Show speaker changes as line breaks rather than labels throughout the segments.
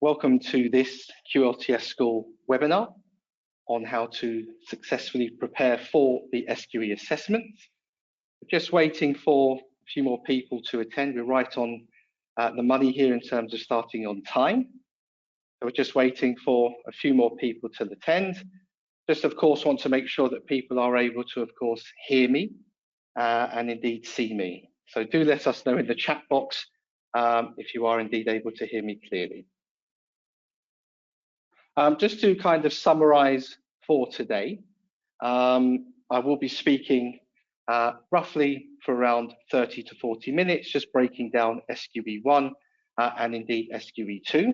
Welcome to this QLTS School webinar on how to successfully prepare for the SQE assessment. We're just waiting for a few more people to attend. We're right on the money here in terms of starting on time. So we're just waiting for a few more people to attend. Just, of course, want to make sure that people are able to, of course, hear me and indeed see me. So do let us know in the chat box if you are indeed able to hear me clearly. Just to kind of summarize for today, I will be speaking roughly for around 30 to 40 minutes, just breaking down SQE1 and indeed SQE2.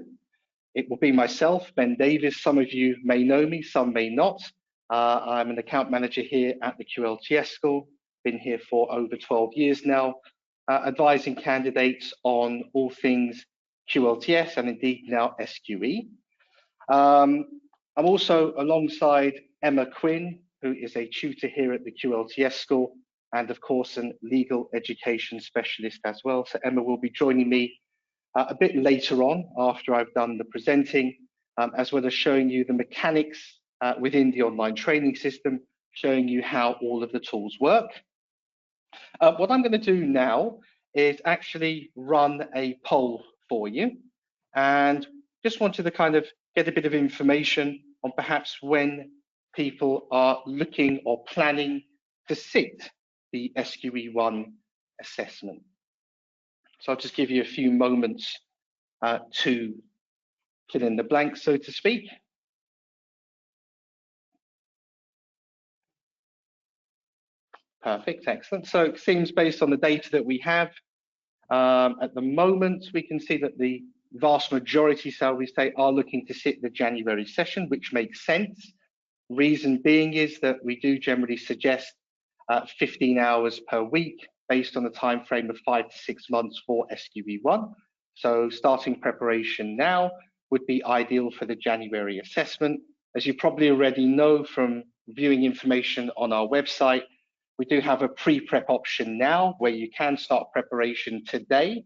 It will be myself, Ben Davis. Some of you may know me, some may not. I'm an account manager here at the QLTS School, been here for over 12 years now, advising candidates on all things QLTS and indeed now SQE. I'm also alongside Emma Quinn, who is a tutor here at the QLTS School and of course a legal education specialist as well. So Emma will be joining me a bit later on after I've done the presenting, as well as showing you the mechanics within the online training system, showing you how all of the tools work. What I'm going to do now is actually run a poll for you, and just wanted to kind of get a bit of information on perhaps when people are looking or planning to sit the SQE1 assessment. So I'll just give you a few moments to fill in the blanks, so to speak. Perfect, excellent. So it seems based on the data that we have, at the moment, we can see that the vast majority, shall we say, are looking to sit the January session, which makes sense. Reason being is that we do generally suggest 15 hours per week based on a time frame of 5 to 6 months for SQE1. So starting preparation now would be ideal for the January assessment. As you probably already know from viewing information on our website, we do have a pre-prep option now where you can start preparation today,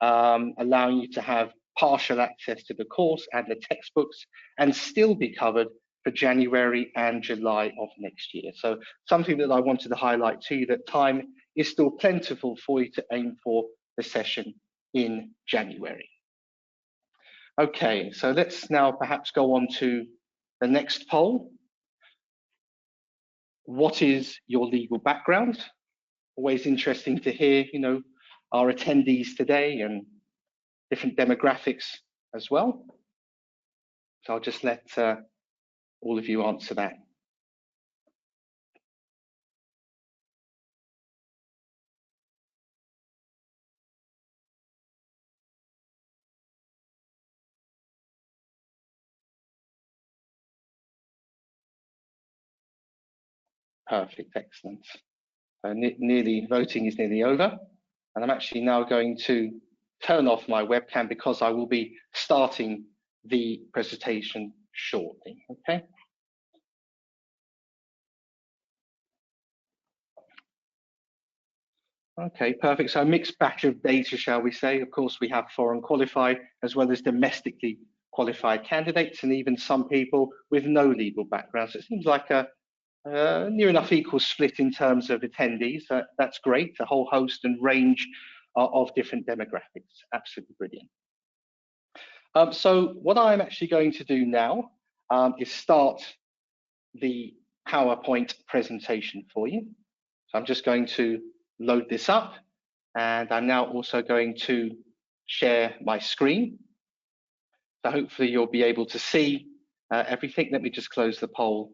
allowing you to have partial access to the course and the textbooks and still be covered for January and July of next year. So something that I wanted to highlight to you, that time is still plentiful for you to aim for the session in January. Okay, so let's now perhaps go on to the next poll. What is your legal background? Always interesting to hear, you know, our attendees today and different demographics as well. So I'll just let all of you answer that. Perfect, excellent. Voting is nearly over, and I'm actually now going to turn off my webcam because I will be starting the presentation shortly, okay? Okay, perfect. So a mixed batch of data, shall we say. Of course, we have foreign qualified as well as domestically qualified candidates, and even some people with no legal background. So it seems like a near enough equal split in terms of attendees. That's great, a whole host and range of different demographics. Absolutely brilliant. So what I'm actually going to do now is start the PowerPoint presentation for you. So I'm just going to load this up, and I'm now also going to share my screen. So hopefully you'll be able to see everything. Let me just close the poll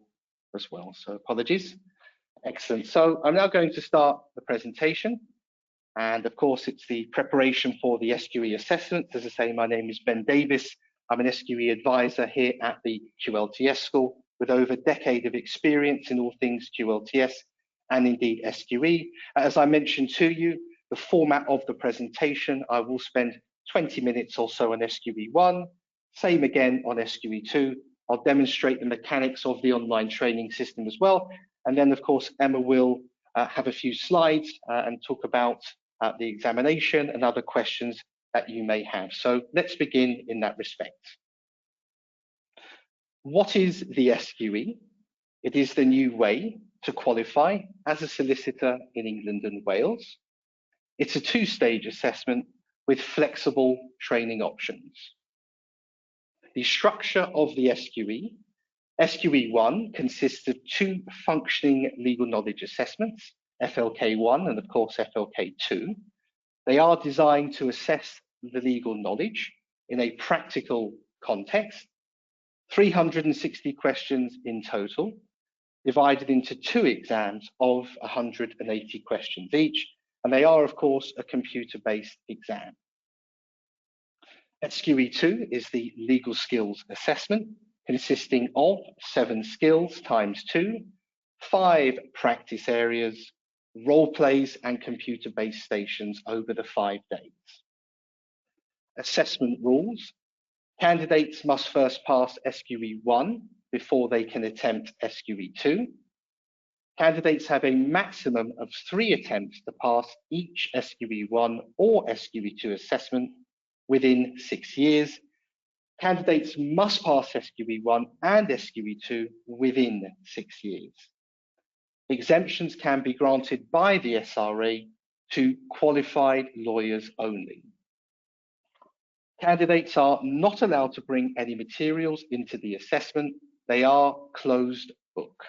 as well, so apologies. Excellent. So I'm now going to start the presentation, and of course it's the preparation for the SQE assessment. As I say, my name is Ben Davis. I'm an SQE advisor here at the QLTS School with over a decade of experience in all things QLTS and indeed SQE. As I mentioned to you, the format of the presentation, I will spend 20 minutes or so on SQE1, same again on SQE2. I'll demonstrate the mechanics of the online training system as well. And then, of course, Emma will have a few slides and talk about the examination and other questions that you may have. So let's begin in that respect. What is the SQE? It is the new way to qualify as a solicitor in England and Wales. It's a two-stage assessment with flexible training options. The structure of the SQE. SQE1 consists of two functioning legal knowledge assessments, FLK1 and of course FLK2. They are designed to assess the legal knowledge in a practical context, 360 questions in total, divided into two exams of 180 questions each, and they are of course a computer-based exam. SQE2 is the legal skills assessment, consisting of 7 skills times 2, 5 practice areas, role plays and computer-based stations over the 5 days. Assessment rules. Candidates must first pass SQE1 before they can attempt SQE2. Candidates have a maximum of 3 attempts to pass each SQE1 or SQE2 assessment within 6 years. Candidates must pass SQE1 and SQE2 within 6 years. Exemptions can be granted by the SRA to qualified lawyers only. Candidates are not allowed to bring any materials into the assessment. They are closed book.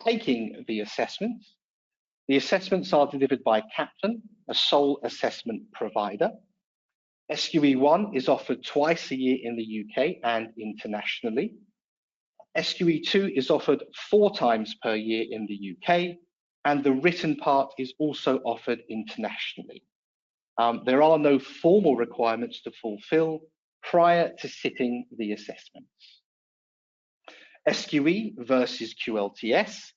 Taking the assessments are delivered by Kaplan, a sole assessment provider. SQE1 is offered twice a year in the UK and internationally. SQE2 is offered 4 times per year in the UK, and the written part is also offered internationally. There are no formal requirements to fulfill prior to sitting the assessments. SQE versus QLTS.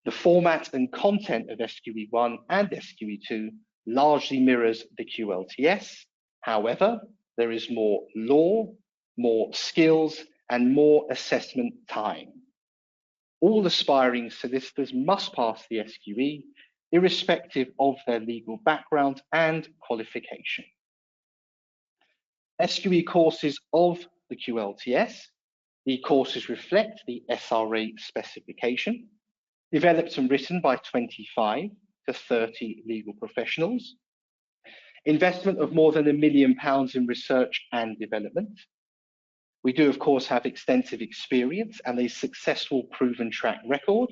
The format and content of SQE1 and SQE2 largely mirrors the QLTS. However, there is more law, more skills, and more assessment time. All aspiring solicitors must pass the SQE, irrespective of their legal background and qualification. SQE courses of the QLTS. The courses reflect the SRA specification, developed and written by 25 to 30 legal professionals. Investment of more than £1 million in research and development. We do, of course, have extensive experience and a successful proven track record,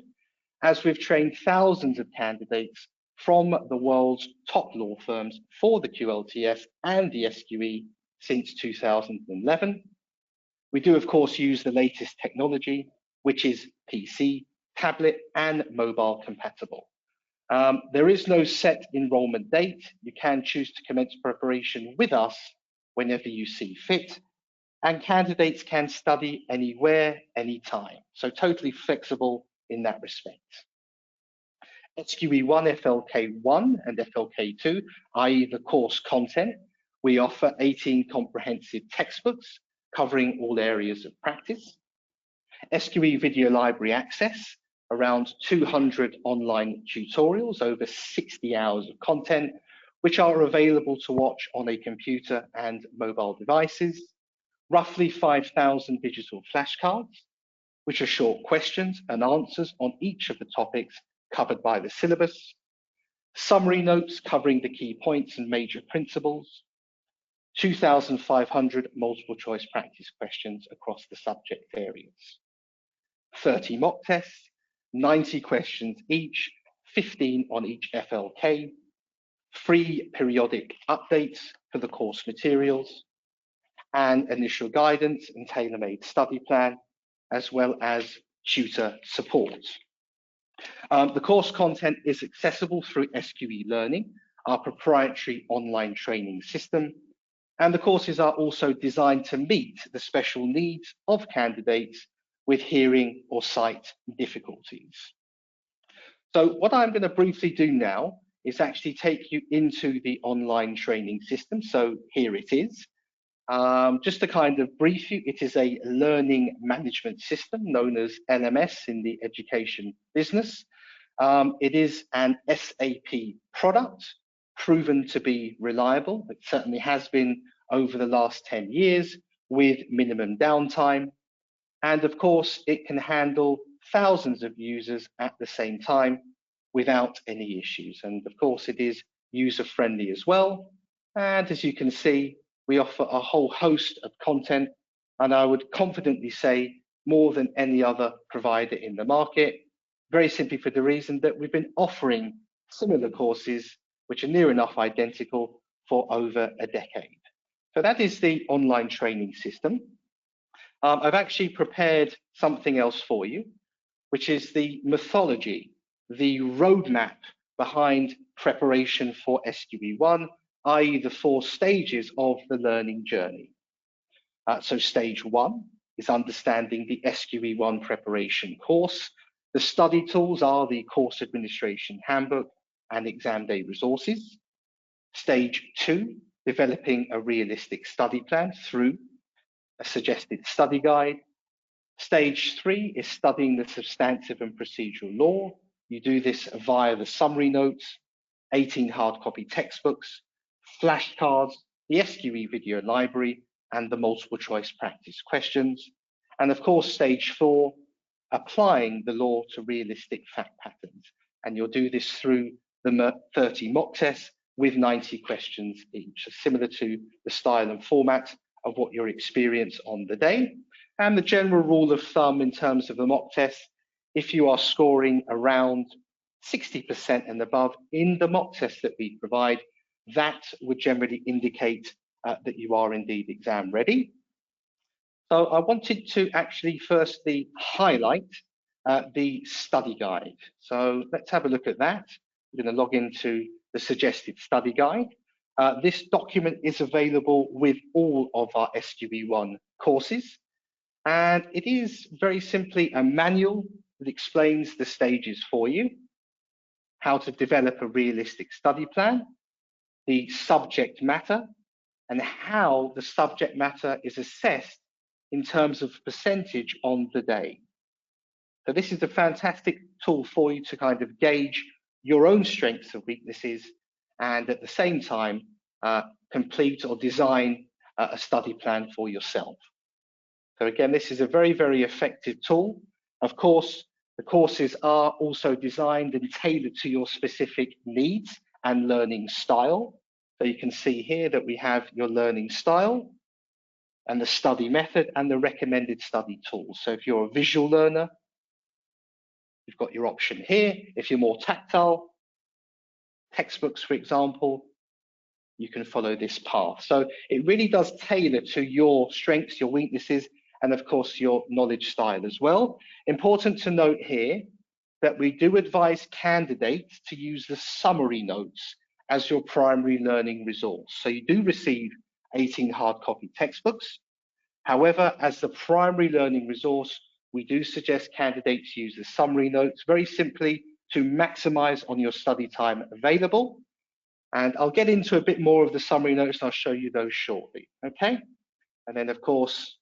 as we've trained thousands of candidates from the world's top law firms for the QLTS and the SQE since 2011. We do, of course, use the latest technology, which is PC, tablet, and mobile compatible. There is no set enrolment date. You can choose to commence preparation with us whenever you see fit, and candidates can study anywhere, anytime. So totally flexible in that respect. SQE1, FLK1 and FLK2, i.e. the course content, we offer 18 comprehensive textbooks covering all areas of practice. SQE video library access, around 200 online tutorials, over 60 hours of content, which are available to watch on a computer and mobile devices. Roughly 5,000 digital flashcards, which are short questions and answers on each of the topics covered by the syllabus. Summary notes covering the key points and major principles. 2,500 multiple choice practice questions across the subject areas. 30 mock tests, 90 questions each, 15 on each FLK, free periodic updates for the course materials, and initial guidance and tailor-made study plan, as well as tutor support. The course content is accessible through SQE Learning, our proprietary online training system, and the courses are also designed to meet the special needs of candidates with hearing or sight difficulties. So what I'm going to briefly do now is actually take you into the online training system. So here it is. Just to kind of brief you, it is a learning management system known as LMS in the education business. It is an SAP product, proven to be reliable. It certainly has been over the last 10 years, with minimum downtime. And of course, it can handle thousands of users at the same time without any issues. And of course, it is user-friendly as well. And as you can see, we offer a whole host of content, and I would confidently say more than any other provider in the market, very simply for the reason that we've been offering similar courses which are near enough identical for over a decade. So that is the online training system. I've actually prepared something else for you, which is the methodology, the roadmap behind preparation for SQE1, i.e. the 4 stages of the learning journey. So stage 1 is understanding the SQE1 preparation course. The study tools are the course administration handbook and exam day resources. Stage 2, developing a realistic study plan through a suggested study guide. Stage 3 is studying the substantive and procedural law. You do this via the summary notes, 18 hard copy textbooks, flashcards, the SQE video library, and the multiple choice practice questions. And of course, stage 4, applying the law to realistic fact patterns. And you'll do this through the 30 mock tests with 90 questions each, similar to the style and format of what you're experiencing on the day. And the general rule of thumb in terms of the mock test, if you are scoring around 60% and above in the mock test that we provide, that would generally indicate that you are indeed exam ready. So I wanted to actually firstly highlight the study guide. So let's have a look at that. We're going to log into the suggested study guide. This document is available with all of our SQE1 courses, and it is very simply a manual that explains the stages for you, how to develop a realistic study plan, the subject matter, and how the subject matter is assessed in terms of percentage on the day. So this is a fantastic tool for you to kind of gauge your own strengths and weaknesses, and at the same time, complete or design a study plan for yourself. So again, this is a very, very effective tool. Of course, the courses are also designed and tailored to your specific needs and learning style. So you can see here that we have your learning style and the study method and the recommended study tools. So if you're a visual learner, you've got your option here. If you're more tactile, textbooks, for example, you can follow this path. So it really does tailor to your strengths, your weaknesses, and of course, your knowledge style as well. Important to note here that we do advise candidates to use the summary notes as your primary learning resource. So you do receive 18 hard copy textbooks. However, as the primary learning resource, we do suggest candidates use the summary notes very simply to maximize on your study time available. And I'll get into a bit more of the summary notes and I'll show you those shortly, okay? And then of course,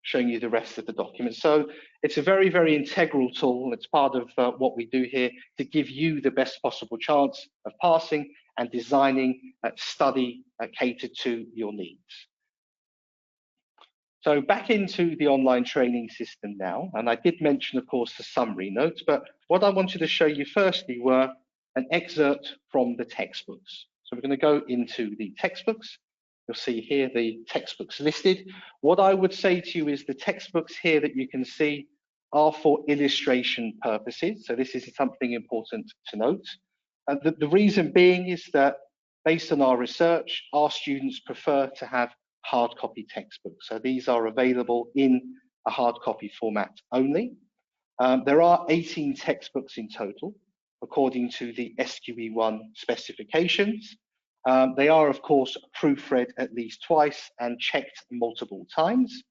showing you the rest of the document. So it's a very, very integral tool. It's part of what we do here to give you the best possible chance of passing and designing a study catered to your needs. So back into the online training system now, and I did mention, of course, the summary notes, but what I wanted to show you firstly were an excerpt from the textbooks. So we're going to go into the textbooks. You'll see here the textbooks listed. What I would say to you is the textbooks here that you can see are for illustration purposes. So this is something important to note. The reason being is that based on our research, our students prefer to have hard copy textbooks. So these are available in a hard copy format only. There are 18 textbooks in total, according to the SQE1 specifications. They are, of course, proofread at least twice and checked multiple times.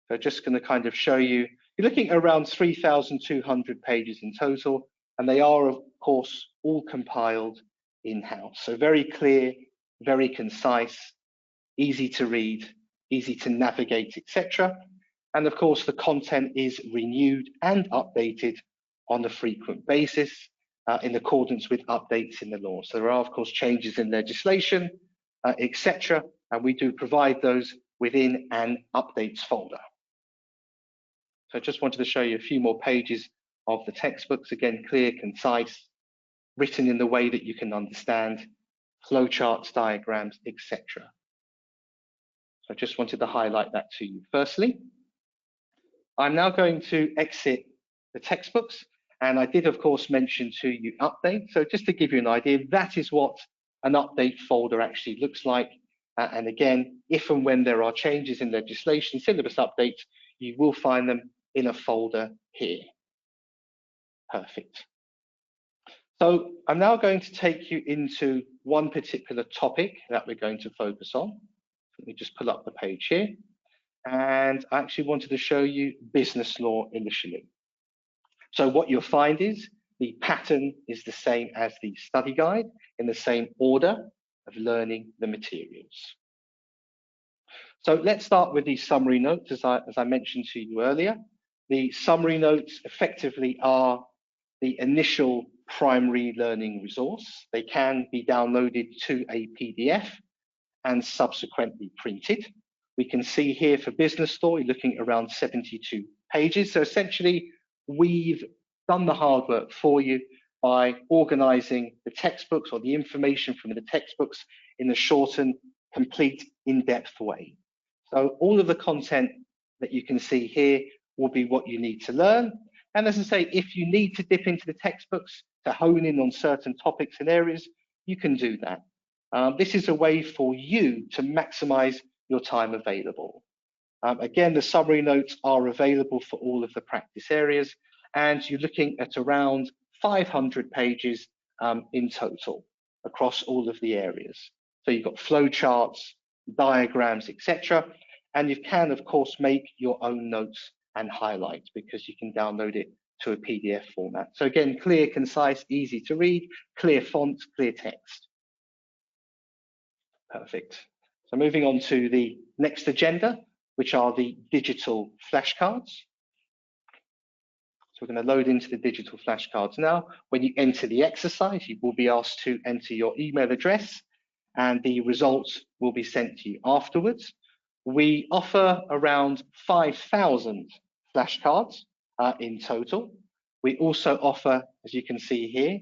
So just going to kind of show you, you're looking at around 3,200 pages in total, and they are, of course, all compiled in-house. So very clear, very concise, easy to read, easy to navigate, etc. And of course, the content is renewed and updated on a frequent basis in accordance with updates in the law. So there are, of course, changes in legislation, etc. And we do provide those within an updates folder. So I just wanted to show you a few more pages of the textbooks. Again, clear, concise, written in the way that you can understand, flowcharts, diagrams, etc. So I just wanted to highlight that to you. Firstly, I'm now going to exit the textbooks, and I did, of course, mention to you update. So just to give you an idea, that is what an update folder actually looks like. And again, if and when there are changes in legislation, syllabus updates, you will find them in a folder here. Perfect. So I'm now going to take you into one particular topic that we're going to focus on. Let me just pull up the page here. And I actually wanted to show you business law initially. So what you'll find is the pattern is the same as the study guide in the same order of learning the materials. So let's start with the summary notes, as I mentioned to you earlier. The summary notes effectively are the initial primary learning resource. They can be downloaded to a PDF and subsequently printed. We can see here for business law, you're looking at around 72 pages. So essentially, we've done the hard work for you by organizing the textbooks or the information from the textbooks in a shortened, complete, in-depth way. So all of the content that you can see here will be what you need to learn. And as I say, if you need to dip into the textbooks to hone in on certain topics and areas, you can do that. This is a way for you to maximize your time available. Again, the summary notes are available for all of the practice areas, and you're looking at around 500 pages in total across all of the areas. So you've got flowcharts, diagrams, etc. And you can, of course, make your own notes and highlight because you can download it to a PDF format. So again, clear, concise, easy to read, clear font, clear text. Perfect. So moving on to the next agenda, which are the digital flashcards. So we're going to load into the digital flashcards now. When you enter the exercise, you will be asked to enter your email address and the results will be sent to you afterwards. We offer around 5,000 flashcards in total. We also offer, as you can see here,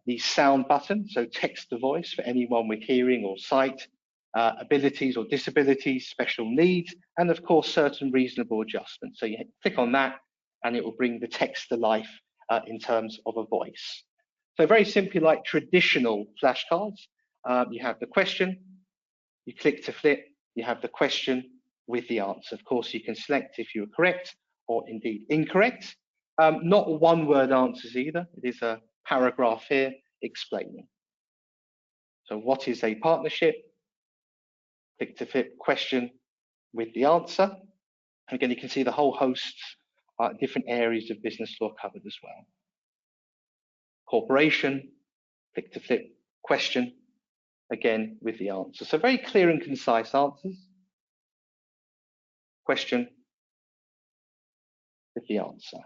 the sound button, so text to voice for anyone with hearing or sight abilities or disabilities, special needs, and of course, certain reasonable adjustments. So you click on that and it will bring the text to life in terms of a voice. So very simply like traditional flashcards, you have the question, you click to flip, you have the question with the answer. Of course, you can select if you're correct or indeed incorrect. Not one-word answers either. It is a paragraph here explaining. So what is a partnership? Click to flip, question with the answer. Again, you can see the whole host, different areas of business law covered as well. Corporation, click to flip, question, again with the answer. So very clear and concise answers. Question with the answer.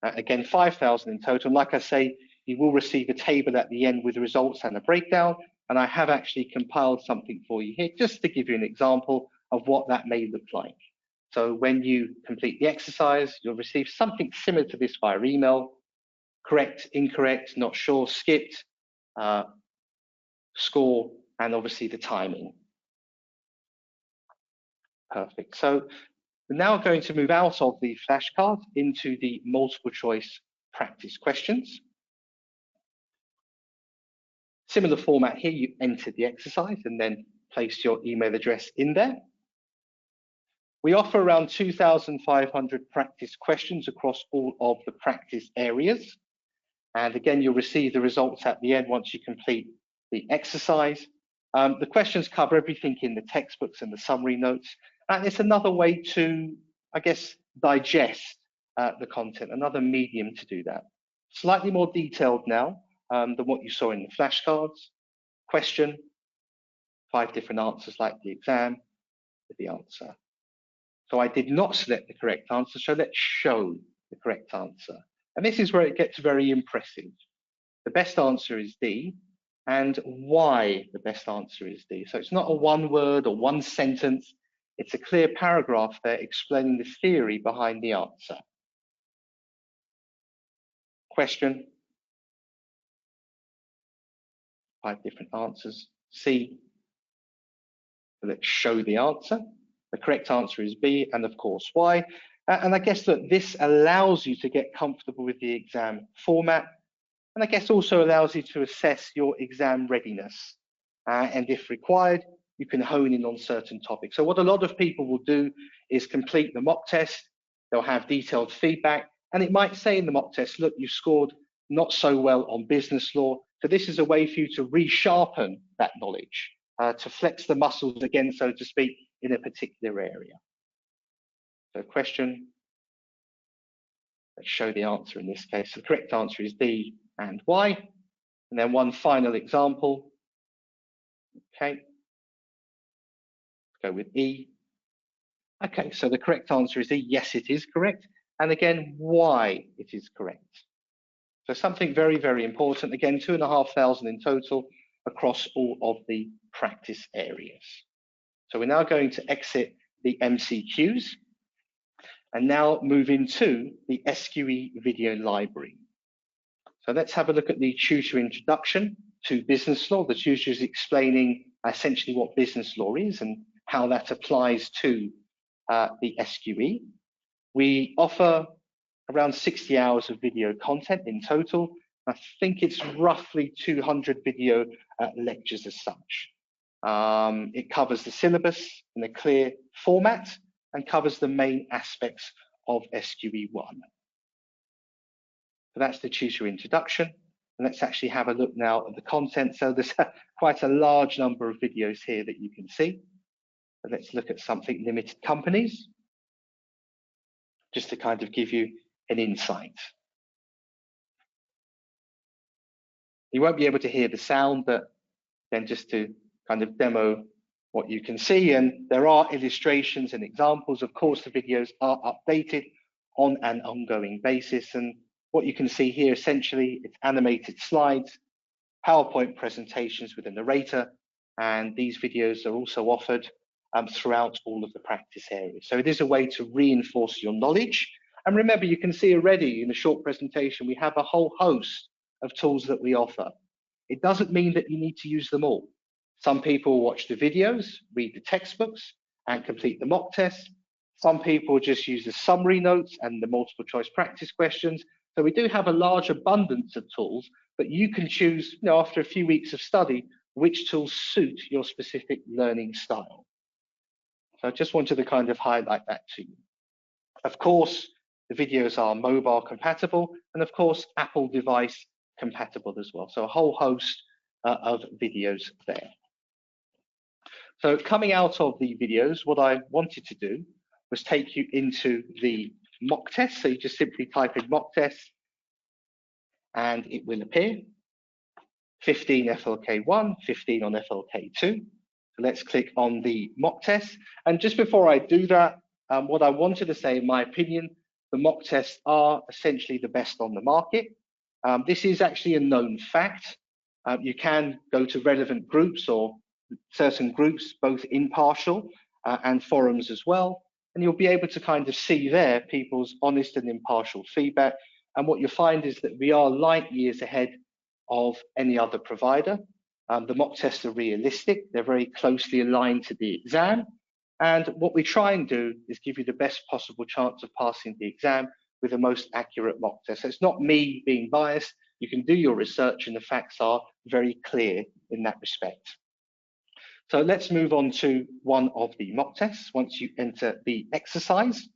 Again, 5,000 in total. And like I say, you will receive a table at the end with the results and a breakdown. And I have actually compiled something for you here just to give you an example of what that may look like. So when you complete the exercise, you'll receive something similar to this via email. Correct, incorrect, not sure, skipped, score, and obviously the timing. Perfect. So we're now going to move out of the flashcard into the multiple choice practice questions. Similar format here, you enter the exercise and then place your email address in there. We offer around 2,500 practice questions across all of the practice areas. And again, you'll receive the results at the end once you complete the exercise. The questions cover everything in the textbooks and the summary notes. And it's another way to, I guess, digest the content, another medium to do that. Slightly more detailed now than what you saw in the flashcards. Question, 5 different answers like the exam with the answer. So I did not select the correct answer, so let's show the correct answer. And this is where it gets very impressive. The best answer is D, and why the best answer is D. So it's not a one word or one sentence, It's a clear paragraph there explaining the theory behind the answer. Question. 5 different answers. C. Let's show the answer. The correct answer is B, and of course, why. And I guess that this allows you to get comfortable with the exam format, and I guess also allows you to assess your exam readiness. And if required, you can hone in on certain topics. So what a lot of people will do is complete the mock test. They'll have detailed feedback, and it might say in the mock test, look, you scored not so well on business law. So this is a way for you to resharpen that knowledge, to flex the muscles again, so to speak, in a particular area. So question, let's show the answer in this case. The correct answer is D and Y. And then one final example. Okay, let's go with E. Okay, so the correct answer is E. Yes, it is correct. And again, why it is correct. So something very, very important. Again, 2,500 in total across all of the practice areas. So we're now going to exit the MCQs and now move into the SQE video library. So let's have a look at the tutor introduction to business law. The tutor is explaining essentially what business law is and how that applies to the SQE. We offer around 60 hours of video content in total. I think it's roughly 200 video lectures as such. It covers the syllabus in a clear format and covers the main aspects of SQE1. So that's the tutor introduction. And let's actually have a look now at the content. So there's quite a large number of videos here that you can see. So let's look at something limited companies, just to kind of give you an insight. You won't be able to hear the sound, but then just to kind of demo what you can see. And there are illustrations and examples. Of course, the videos are updated on an ongoing basis. And what you can see here, essentially, it's animated slides, PowerPoint presentations with a narrator. And these videos are also offered throughout all of the practice areas. So it is a way to reinforce your knowledge. And remember, you can see already in the short presentation, we have a whole host of tools that we offer. It doesn't mean that you need to use them all. Some people watch the videos, read the textbooks, and complete the mock tests. Some people just use the summary notes and the multiple choice practice questions. So we do have a large abundance of tools, but you can choose, after a few weeks of study, which tools suit your specific learning style. So I just wanted to kind of highlight that to you. Of course, the videos are mobile compatible, and of course, Apple device compatible as well. So a whole host of videos there. So coming out of the videos, what I wanted to do was take you into the mock test. So you just simply type in mock test and it will appear. 15 FLK1, 15 on FLK2. So let's click on the mock test. And just before I do that, what I wanted to say, in my opinion, the mock tests are essentially the best on the market. This is actually a known fact. You can go to relevant groups or certain groups, both impartial and forums as well. And you'll be able to kind of see there people's honest and impartial feedback. And what you'll find is that we are light years ahead of any other provider. The mock tests are realistic. They're very closely aligned to the exam. And what we try and do is give you the best possible chance of passing the exam with the most accurate mock test. So it's not me being biased. You can do your research and the facts are very clear in that respect. So let's move on to one of the mock tests once you enter the exercise.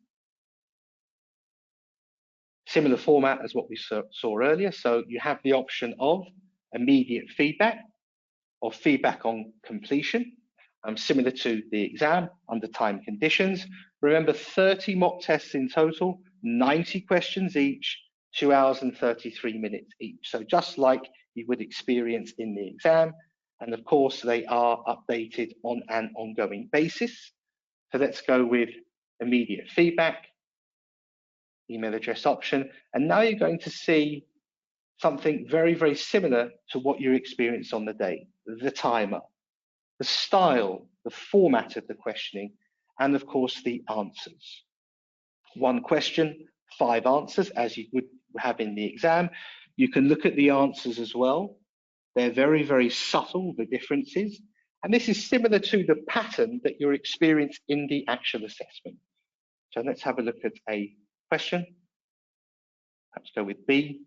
Similar format as what we saw earlier. So you have the option of immediate feedback or feedback on completion, similar to the exam under time conditions. Remember, 30 mock tests in total, 90 questions each, 2 hours and 33 minutes each. So just like you would experience in the exam. And of course, they are updated on an ongoing basis. So let's go with immediate feedback, email address option. And now you're going to see something very, very similar to what you experienced on the day, the timer, the style, the format of the questioning, and of course the answers. One question, 5 answers, as you would have in the exam. You can look at the answers as well. They're very, very subtle, the differences. And this is similar to the pattern that you'll experience in the actual assessment. So let's have a look at a question. Let's go with B.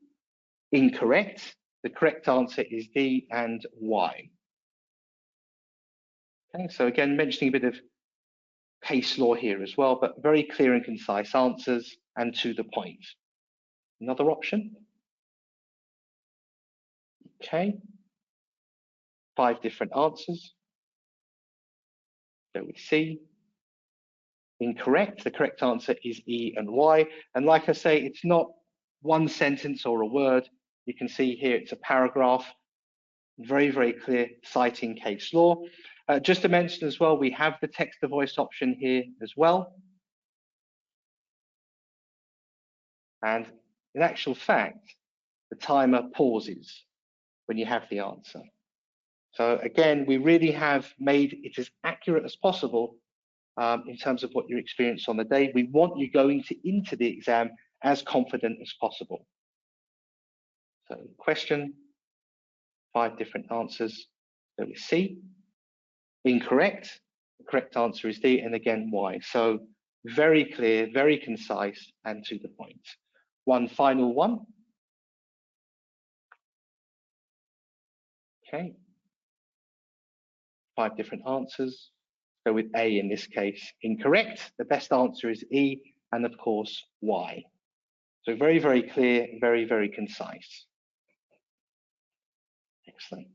Incorrect. The correct answer is D and Y. Okay, so again, mentioning a bit of case law here as well, but very clear and concise answers and to the point. Another option. Okay. 5 different answers. So we see. Incorrect. The correct answer is E and Y. And like I say, it's not one sentence or a word. You can see here it's a paragraph. Very, very clear, citing case law. Just to mention as well, we have the text to voice option here as well. And in actual fact, the timer pauses when you have the answer. So again, we really have made it as accurate as possible in terms of what you experience on the day. We want you going into the exam as confident as possible. So question, 5 different answers. So we see. Incorrect. The correct answer is D, and again, Y. So very clear, very concise, and to the point. One final one. Okay. 5 different answers. So with A in this case, incorrect. The best answer is E, and of course, Y. So very, very clear, very, very concise. Excellent.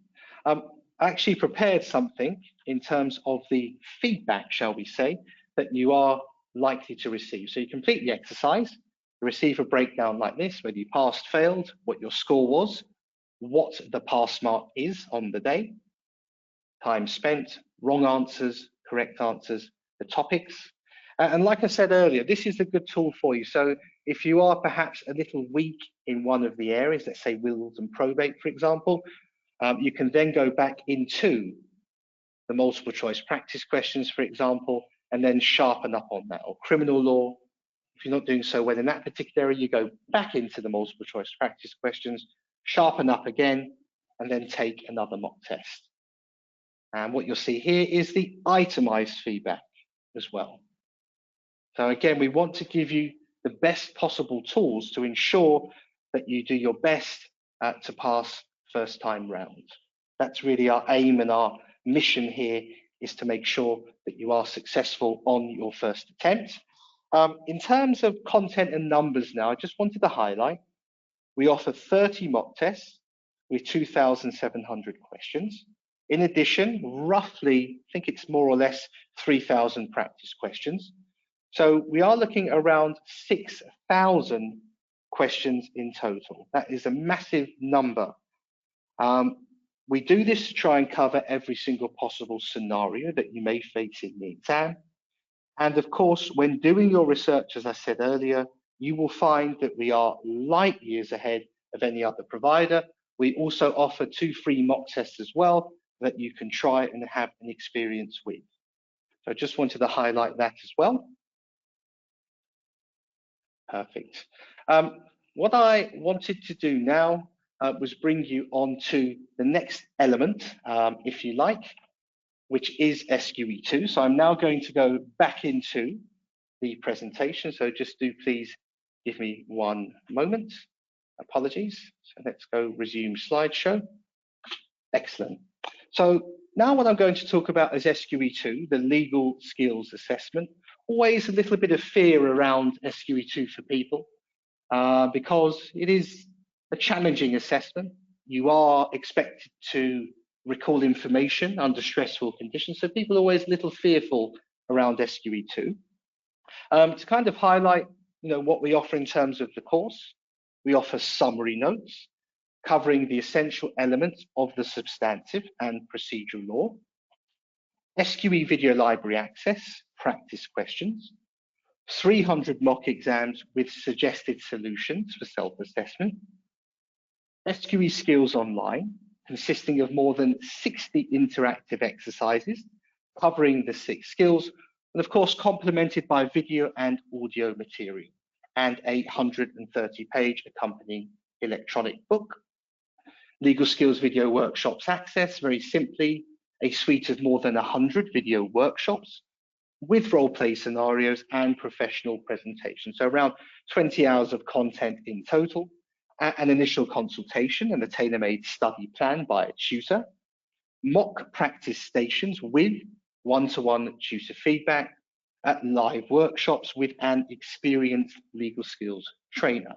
I actually prepared something in terms of the feedback, shall we say, that you are likely to receive. So you complete the exercise, you receive a breakdown like this, whether you passed, failed, what your score was, what the pass mark is on the day, time spent, wrong answers, correct answers, the topics. And like I said earlier, this is a good tool for you. So if you are perhaps a little weak in one of the areas, let's say wills and probate, for example, you can then go back into the multiple choice practice questions, for example, and then sharpen up on that. Or criminal law, if you're not doing so well in that particular area, you go back into the multiple choice practice questions, sharpen up again, and then take another mock test. And what you'll see here is the itemized feedback as well. So again, we want to give you the best possible tools to ensure that you do your best to pass first time round. That's really our aim, and our mission here is to make sure that you are successful on your first attempt. In terms of content and numbers now, I just wanted to highlight, we offer 30 mock tests with 2,700 questions. In addition, roughly, I think it's more or less 3,000 practice questions. So we are looking around 6,000 questions in total. That is a massive number. We do this to try and cover every single possible scenario that you may face in the exam. And of course, when doing your research, as I said earlier, you will find that we are light years ahead of any other provider. We also offer 2 free mock tests as well that you can try and have an experience with. So I just wanted to highlight that as well. Perfect. What I wanted to do now was bring you on to the next element, if you like, which is SQE2. So I'm now going to go back into the presentation. So just do please give me one moment. Apologies. So let's go resume slideshow. Excellent. So now what I'm going to talk about is SQE2, the legal skills assessment. Always a little bit of fear around SQE2 for people because it is a challenging assessment. You are expected to recall information under stressful conditions, so people are always a little fearful around SQE2. To kind of highlight, what we offer in terms of the course, we offer summary notes covering the essential elements of the substantive and procedural law, SQE video library access, practice questions, 300 mock exams with suggested solutions for self-assessment, SQE skills online, consisting of more than 60 interactive exercises covering the 6 skills, and of course complemented by video and audio material and a 130-page accompanying electronic book. Legal skills video workshops access, very simply, a suite of more than 100 video workshops with role play scenarios and professional presentations. So around 20 hours of content in total, an initial consultation and a tailor-made study plan by a tutor, mock practice stations with one-to-one tutor feedback, live workshops with an experienced legal skills trainer.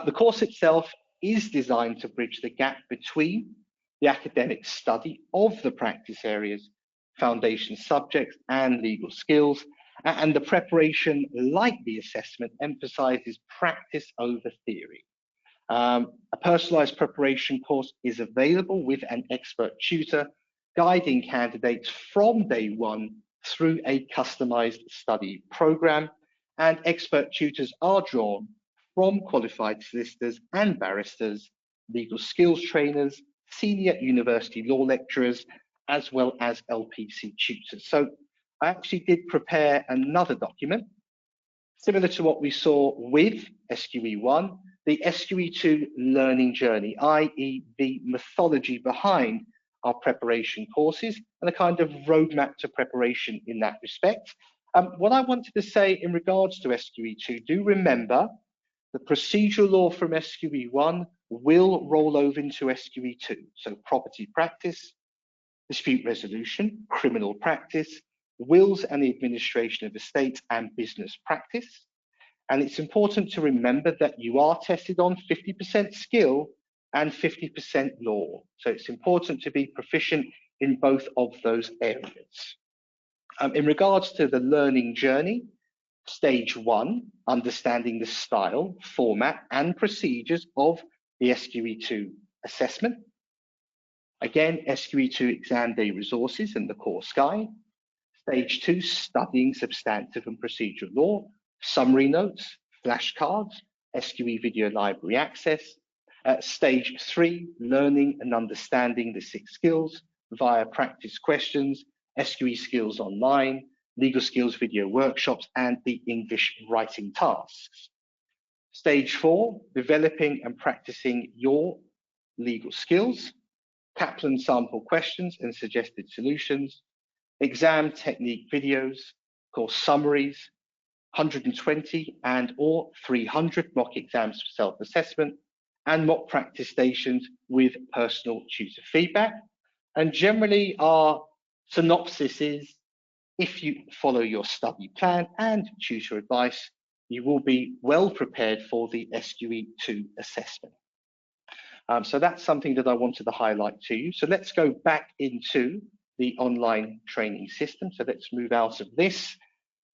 The course itself is designed to bridge the gap between the academic study of the practice areas, foundation subjects and legal skills, and the preparation, like the assessment, emphasizes practice over theory. A personalized preparation course is available with an expert tutor guiding candidates from day one through a customized study program, and expert tutors are drawn from qualified solicitors and barristers, legal skills trainers, senior university law lecturers, as well as LPC tutors. So I actually did prepare another document similar to what we saw with SQE1, the SQE2 learning journey, i.e. the methodology behind our preparation courses and a kind of roadmap to preparation in that respect. What I wanted to say in regards to SQE2, do remember the procedural law from SQE1 will roll over into SQE2. So property practice, dispute resolution, criminal practice, wills and the administration of estates, and business practice. And it's important to remember that you are tested on 50% skill and 50% law. So it's important to be proficient in both of those areas. In regards to the learning journey, stage 1, understanding the style, format, and procedures of the SQE2 assessment. Again, SQE2 exam day resources and the course guide. Stage 2, studying substantive and procedural law, summary notes, flashcards, SQE video library access. Stage 3, learning and understanding the 6 skills via practice questions, SQE skills online, legal skills video workshops, and the English writing tasks. Stage 4, developing and practicing your legal skills, Kaplan sample questions and suggested solutions, exam technique videos, course summaries, 120 and or 300 mock exams for self-assessment, and mock practice stations with personal tutor feedback. And generally our synopsis is, if you follow your study plan and tutor advice, you will be well prepared for the SQE2 assessment. So that's something that I wanted to highlight to you. So let's go back into the online training system. So let's move out of this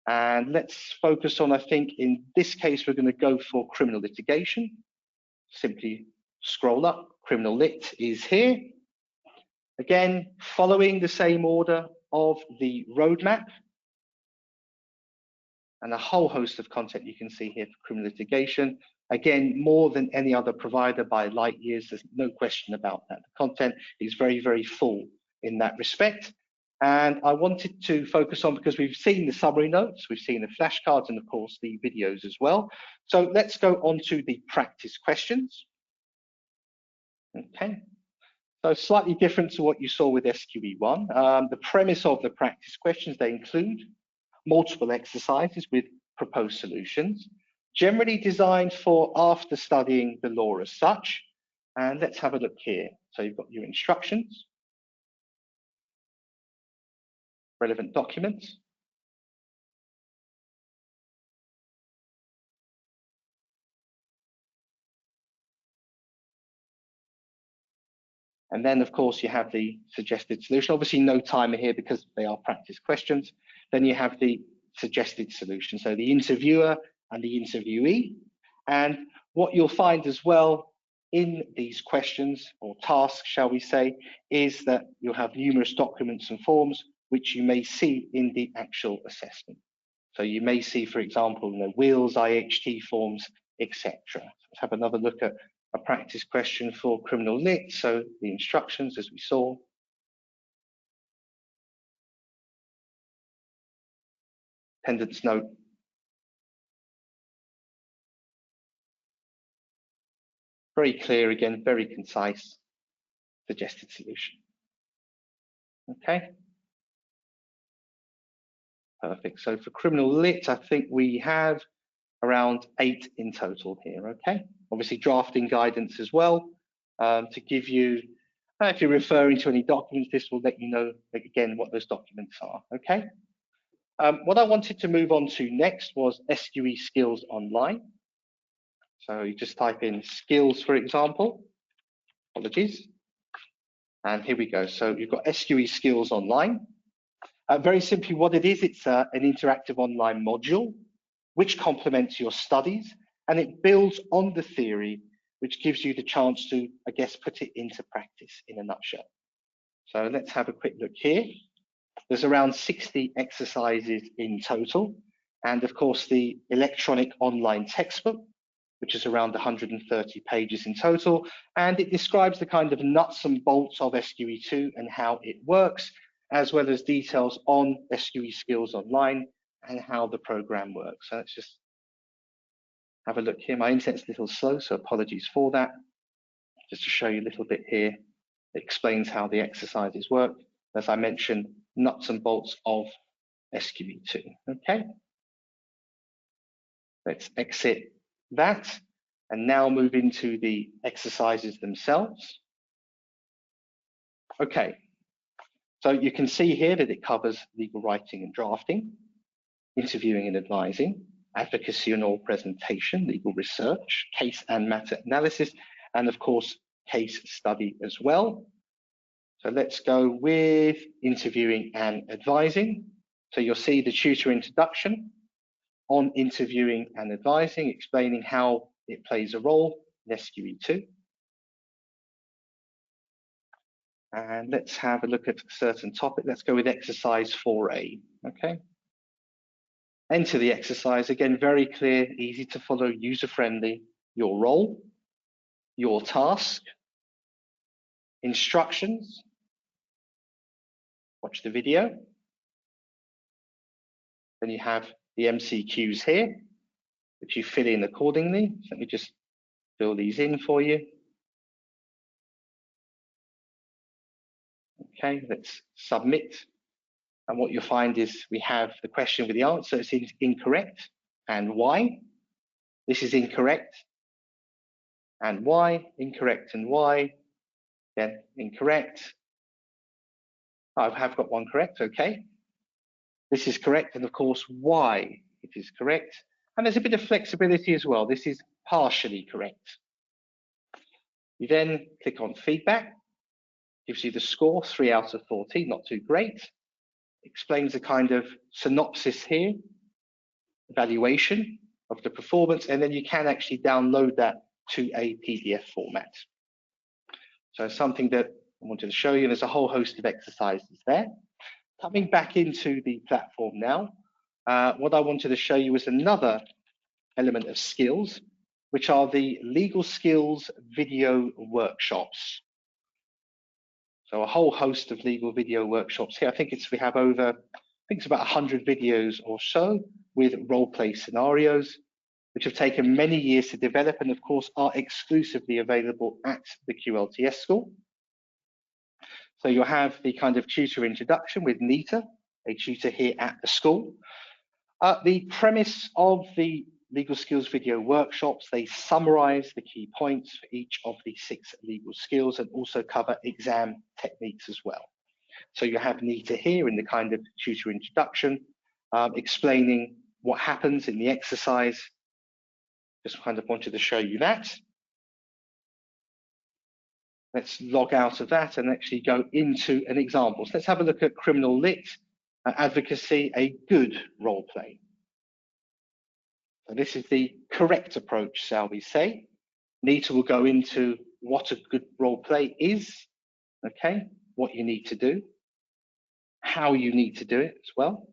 and let's focus on, I think in this case, we're going to go for criminal litigation. Simply scroll up, criminal lit is here. Again, following the same order of the roadmap and a whole host of content you can see here for criminal litigation. Again, more than any other provider by light years, there's no question about that. The content is very, very full in that respect. And I wanted to focus on, because we've seen the summary notes, we've seen the flashcards, and of course the videos as well. So let's go on to the practice questions. Okay. So slightly different to what you saw with SQE1. The premise of the practice questions, they include multiple exercises with proposed solutions, generally designed for after studying the law as such. And let's have a look here. So you've got your instructions, relevant documents, and then of course you have the suggested solution. Obviously no timer here because they are practice questions. Then you have the suggested solution, so the interviewer and the interviewee. And what you'll find as well in these questions, or tasks shall we say, is that you'll have numerous documents and forms which you may see in the actual assessment. So you may see, for example, wills, IHT forms, etc. Let's have another look at a practice question for criminal lit. So the instructions, as we saw. attendance note. Very clear again, very concise, suggested solution. Okay. Perfect. So for criminal lit, I think we have around 8 in total here. Okay. Obviously drafting guidance as well to give you, if you're referring to any documents, this will let you know again what those documents are. Okay. What I wanted to move on to next was SQE Skills Online. So you just type in skills, for example. Apologies. And here we go. So you've got SQE Skills Online. Very simply what it is, it's an interactive online module which complements your studies, and it builds on the theory, which gives you the chance to, I guess, put it into practice in a nutshell. So let's have a quick look here. There's around 60 exercises in total, and of course the electronic online textbook, which is around 130 pages in total, and it describes the kind of nuts and bolts of SQE2 and how it works, as well as details on SQE Skills Online and how the program works. So let's just have a look here. My internet's a little slow, so apologies for that. Just to show you a little bit here, it explains how the exercises work. As I mentioned, nuts and bolts of SQE2. Okay. Let's exit that and now move into the exercises themselves. Okay. So you can see here that it covers legal writing and drafting, interviewing and advising, advocacy and oral presentation, legal research, case and matter analysis, and of course, case study as well. So let's go with interviewing and advising. So you'll see the tutor introduction on interviewing and advising, explaining how it plays a role in SQE2. And let's have a look at a certain topic. Let's go with exercise 4A, okay? Enter the exercise, again, very clear, easy to follow, user-friendly. Your role, your task, instructions, watch the video. Then you have the MCQs here, which you fill in accordingly. So let me just fill these in for you. Okay, let's submit. And what you'll find is we have the question with the answer. It's incorrect and why. This is incorrect and why. Incorrect and why. Then incorrect. I have got one correct, okay. This is correct, and of course, why it is correct. And there's a bit of flexibility as well. This is partially correct. You then click on feedback. Gives you the score, 3 out of 14, not too great. Explains a kind of synopsis here, evaluation of the performance, and then you can actually download that to a PDF format. So something that I wanted to show you, there's a whole host of exercises there. Coming back into the platform now, what I wanted to show you is another element of skills, which are the legal skills video workshops. So a whole host of legal video workshops here. I think we have over, I think it's about 100 videos or so with role play scenarios, which have taken many years to develop and of course are exclusively available at the QLTS school. So you'll have the kind of tutor introduction with Nita, a tutor here at the school. The premise of the legal skills video workshops, they summarize the key points for each of the 6 legal skills and also cover exam techniques as well. So you have Nita here in the kind of tutor introduction, explaining what happens in the exercise. Just kind of wanted to show you that. Let's log out of that and actually go into an example. So let's have a look at criminal lit, advocacy, a good role play. So this is the correct approach, shall we say. Nita will go into what a good role play is, okay, what you need to do, how you need to do it as well.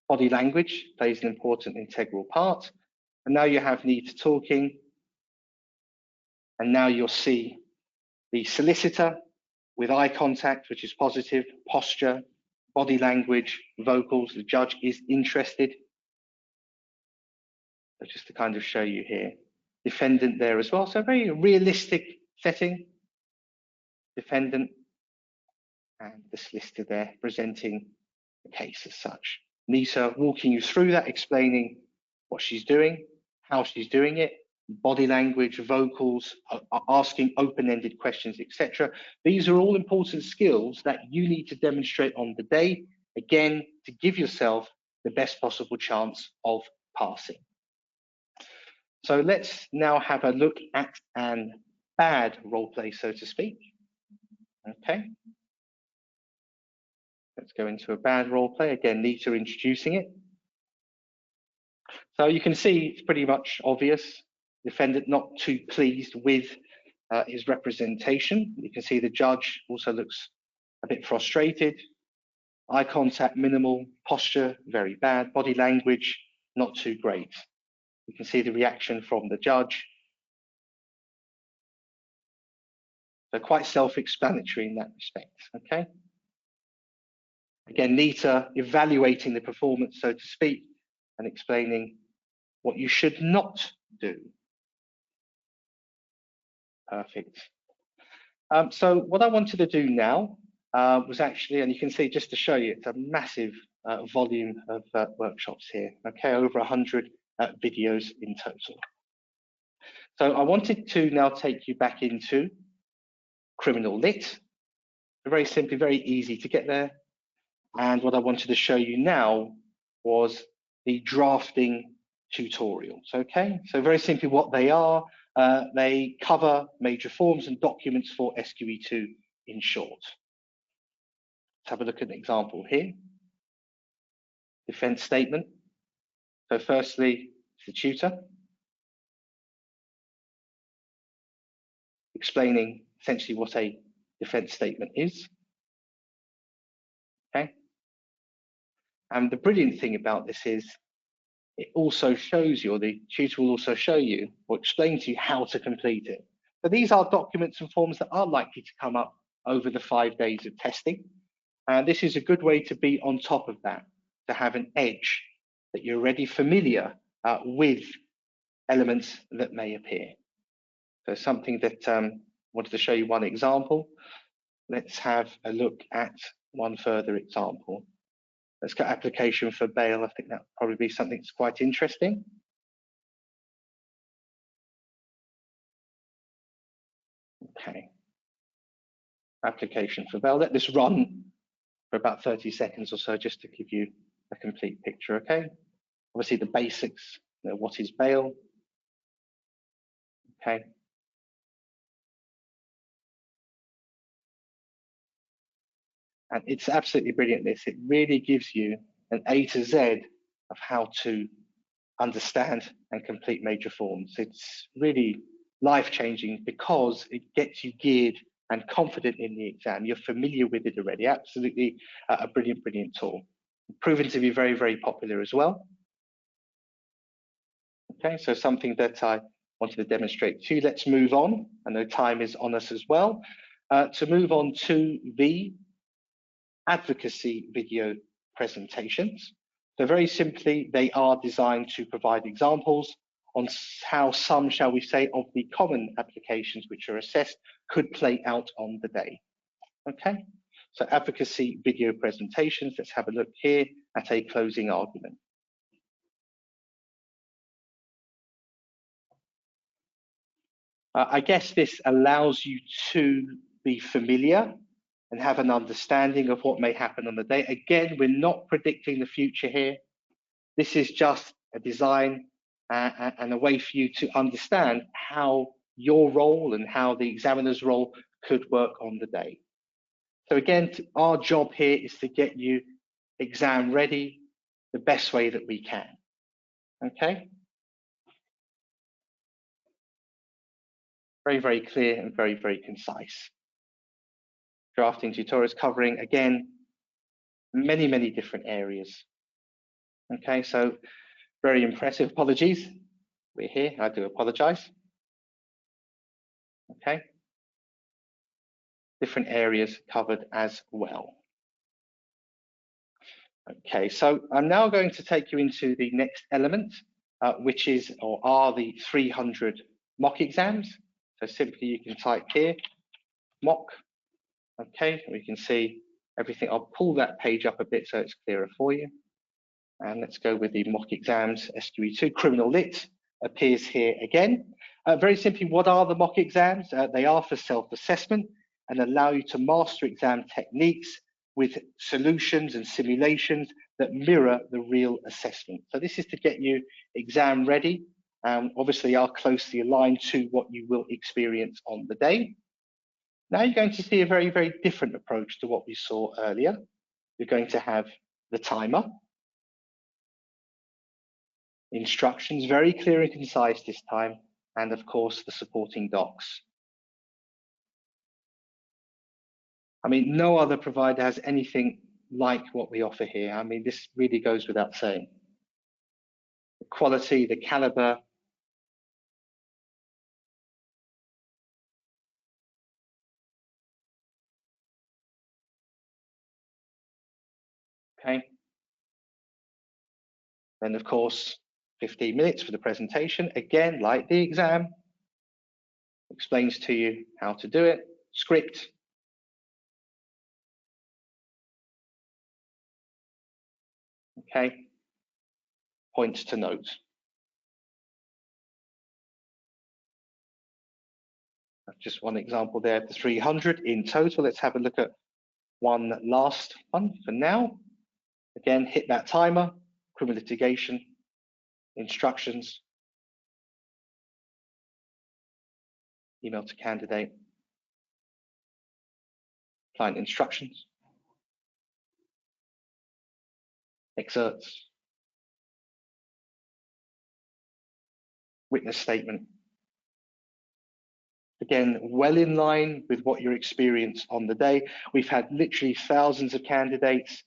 Body language plays an important integral part. And now you have Nita talking. And now you'll see the solicitor with eye contact, which is positive, posture, body language, vocals. The judge is interested. So just to kind of show you here, defendant there as well. So a very realistic setting. Defendant and the solicitor there presenting the case as such. Nita walking you through that, explaining what she's doing, how she's doing it, body language, vocals, asking open-ended questions, etc. These are all important skills that you need to demonstrate on the day, again, to give yourself the best possible chance of passing. So let's now have a look at an bad role play, so to speak. Okay. Let's go into a bad role play. Again, Nita introducing it. So you can see it's pretty much obvious. Defendant not too pleased with his representation. You can see the judge also looks a bit frustrated. Eye contact minimal, posture very bad, body language not too great. You can see the reaction from the judge. So quite self-explanatory in that respect, okay? Again, Nita evaluating the performance, so to speak, and explaining what you should not do. Perfect. So what I wanted to do now was actually, and you can see just to show you, it's a massive volume of workshops here, okay, over 100 videos in total. So I wanted to now take you back into criminal lit. Very simply, very easy to get there. And what I wanted to show you now was the drafting tutorials, okay? So very simply what they are, they cover major forms and documents for SQE2 in short. Let's have a look at an example here. Defense statement. So firstly, the tutor explaining essentially what a defense statement is, okay? And the brilliant thing about this is it also shows you, or the tutor will also show you or explain to you how to complete it. So these are documents and forms that are likely to come up over the 5 days of testing. And this is a good way to be on top of that, to have an edge, that you're already familiar with elements that may appear. So something that I wanted to show you one example. Let's have a look at one further example. Let's get application for bail. I think that would probably be something that's quite interesting. Okay. Application for bail. Let this run for about 30 seconds or so, just to give you a complete picture, okay? Obviously the basics, you know, what is bail? Okay. And it's absolutely brilliant, this. It really gives you an A to Z of how to understand and complete major forms. It's really life-changing because it gets you geared and confident in the exam. You're familiar with it already. Absolutely a brilliant, brilliant tool. Proven to be very, very popular as well. Okay, so something that I wanted to demonstrate to you. Let's move on. I know time is on us as well. To move on to the advocacy video presentations. So very simply, they are designed to provide examples on how some, shall we say, of the common applications which are assessed could play out on the day. Okay, so advocacy video presentations. Let's have a look here at a closing argument. I guess this allows you to be familiar and have an understanding of what may happen on the day. Again, we're not predicting the future here. This is just a design and a way for you to understand how your role and how the examiner's role could work on the day. So again, our job here is to get you exam ready the best way that we can, okay? Very, very clear and very, very concise. Drafting tutorials covering, again, many, many different areas. Okay, so very impressive. Apologies, we're here. I do apologize. Okay, different areas covered as well. Okay, so I'm now going to take you into the next element, which is, or are the 300 mock exams. So simply you can type here, mock. Okay, we can see everything. I'll pull that page up a bit so it's clearer for you. And let's go with the mock exams. SQE2 Criminal Lit appears here again. Very simply, what are the mock exams? They are for self-assessment and allow you to master exam techniques with solutions and simulations that mirror the real assessment. So this is to get you exam ready, obviously are closely aligned to what you will experience on the day. Now you're going to see a very, very different approach to what we saw earlier. You're going to have the timer, instructions, very clear and concise this time, and of course the supporting docs. I mean, no other provider has anything like what we offer here. I mean, this really goes without saying. The quality, the caliber. Okay. Then of course, 15 minutes for the presentation. Again, like the exam, explains to you how to do it. Script. Okay. Points to note. Just one example there, the 300 in total. Let's have a look at one last one for now. Again, hit that timer, criminal litigation, instructions, email to candidate, client instructions, excerpts, witness statement. Again, well in line with what your experience on the day. We've had literally thousands of candidates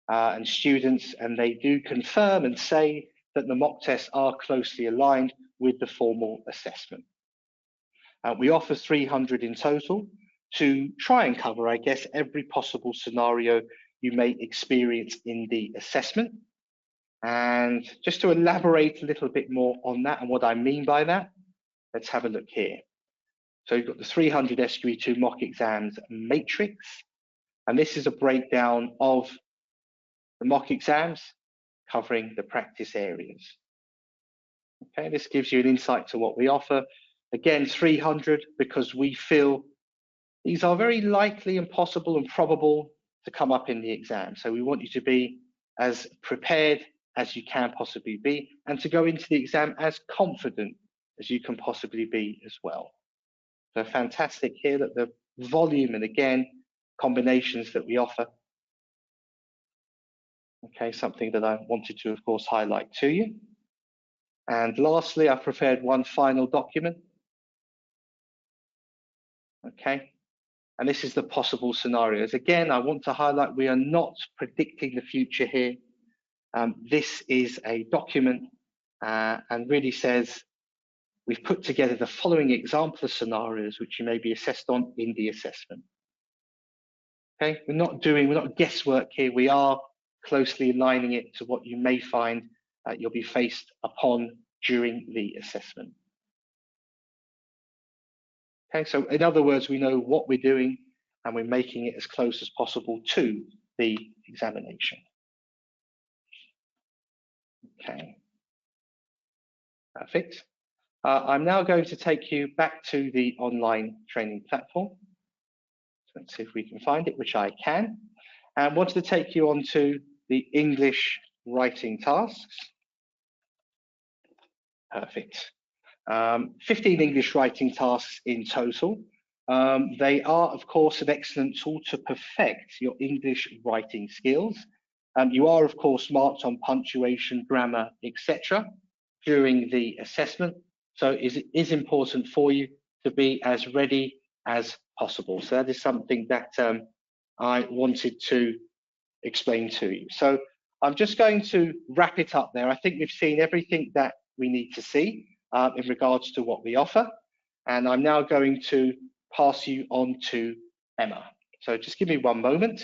and students, and they do confirm and say that the mock tests are closely aligned with the formal assessment. We offer 300 in total to try and cover, I guess, every possible scenario you may experience in the assessment. And just to elaborate a little bit more on that and what I mean by that, let's have a look here. So you've got the 300 SQE2 mock exams matrix, and this is a breakdown of the mock exams covering the practice areas. Okay, this gives you an insight to what we offer. Again, 300 because we feel these are very likely and possible and probable to come up in the exam. So we want you to be as prepared as you can possibly be and to go into the exam as confident as you can possibly be as well. So fantastic here that the volume and again, combinations that we offer. Okay, something that I wanted to, of course, highlight to you. And lastly, I've prepared one final document. Okay, and this is the possible scenarios. Again, I want to highlight we are not predicting the future here. This is a document and really says we've put together the following example of scenarios which you may be assessed on in the assessment. Okay, we're not guesswork here. We are closely aligning it to what you may find you'll be faced upon during the assessment. Okay, so in other words, we know what we're doing and we're making it as close as possible to the examination. Okay, perfect. I'm now going to take you back to the online training platform. So let's see if we can find it, which I can. And wanted to take you on to the English writing tasks. Perfect. 15 English writing tasks in total. They are, of course, an excellent tool to perfect your English writing skills. You are, of course, marked on punctuation, grammar, etc. during the assessment. So it is important for you to be as ready as possible. So that is something that I wanted to explain to you. So I'm just going to wrap it up there. I think we've seen everything that we need to see in regards to what we offer. And I'm now going to pass you on to Emma. So just give me one moment.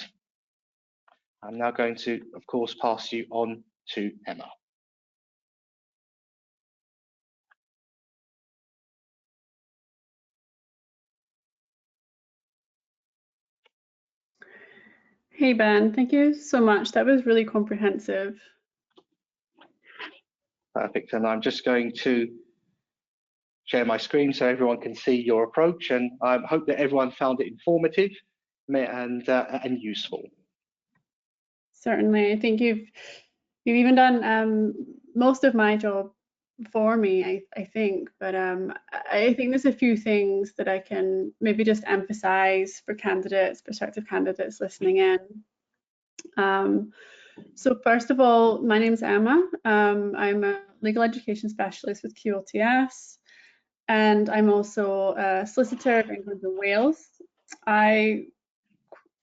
I'm now going to, of course, pass you on to Emma.
Hey Ben, thank you so much. That was really comprehensive.
Perfect, and I'm just going to share my screen so everyone can see your approach, and I hope that everyone found it informative and useful.
Certainly, I think you've even done most of my job for me, I think, but I think there's a few things that I can maybe just emphasize for candidates, prospective candidates listening in. So first of all, my name's Emma. I'm a legal education specialist with QLTS, and I'm also a solicitor of England and Wales. I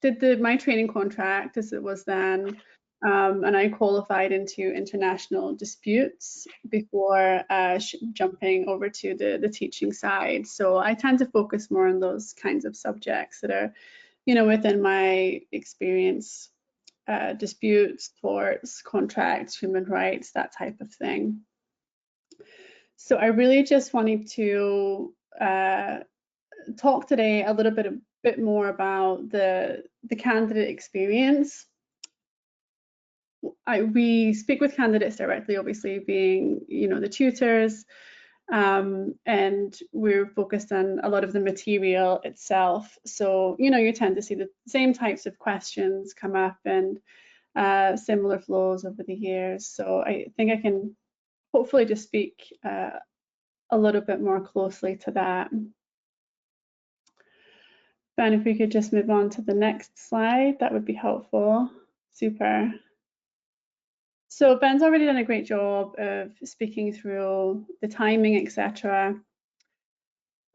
did my training contract as it was then, and I qualified into international disputes before jumping over to the teaching side. So I tend to focus more on those kinds of subjects that are, within my experience, disputes, torts, contracts, human rights, that type of thing. So I really just wanted to talk today a little bit more about the candidate experience. We speak with candidates directly, obviously being, the tutors, and we're focused on a lot of the material itself. So, you tend to see the same types of questions come up and similar flows over the years. So I think I can hopefully just speak a little bit more closely to that. Ben, if we could just move on to the next slide, that would be helpful. Super. So Ben's already done a great job of speaking through the timing, etc.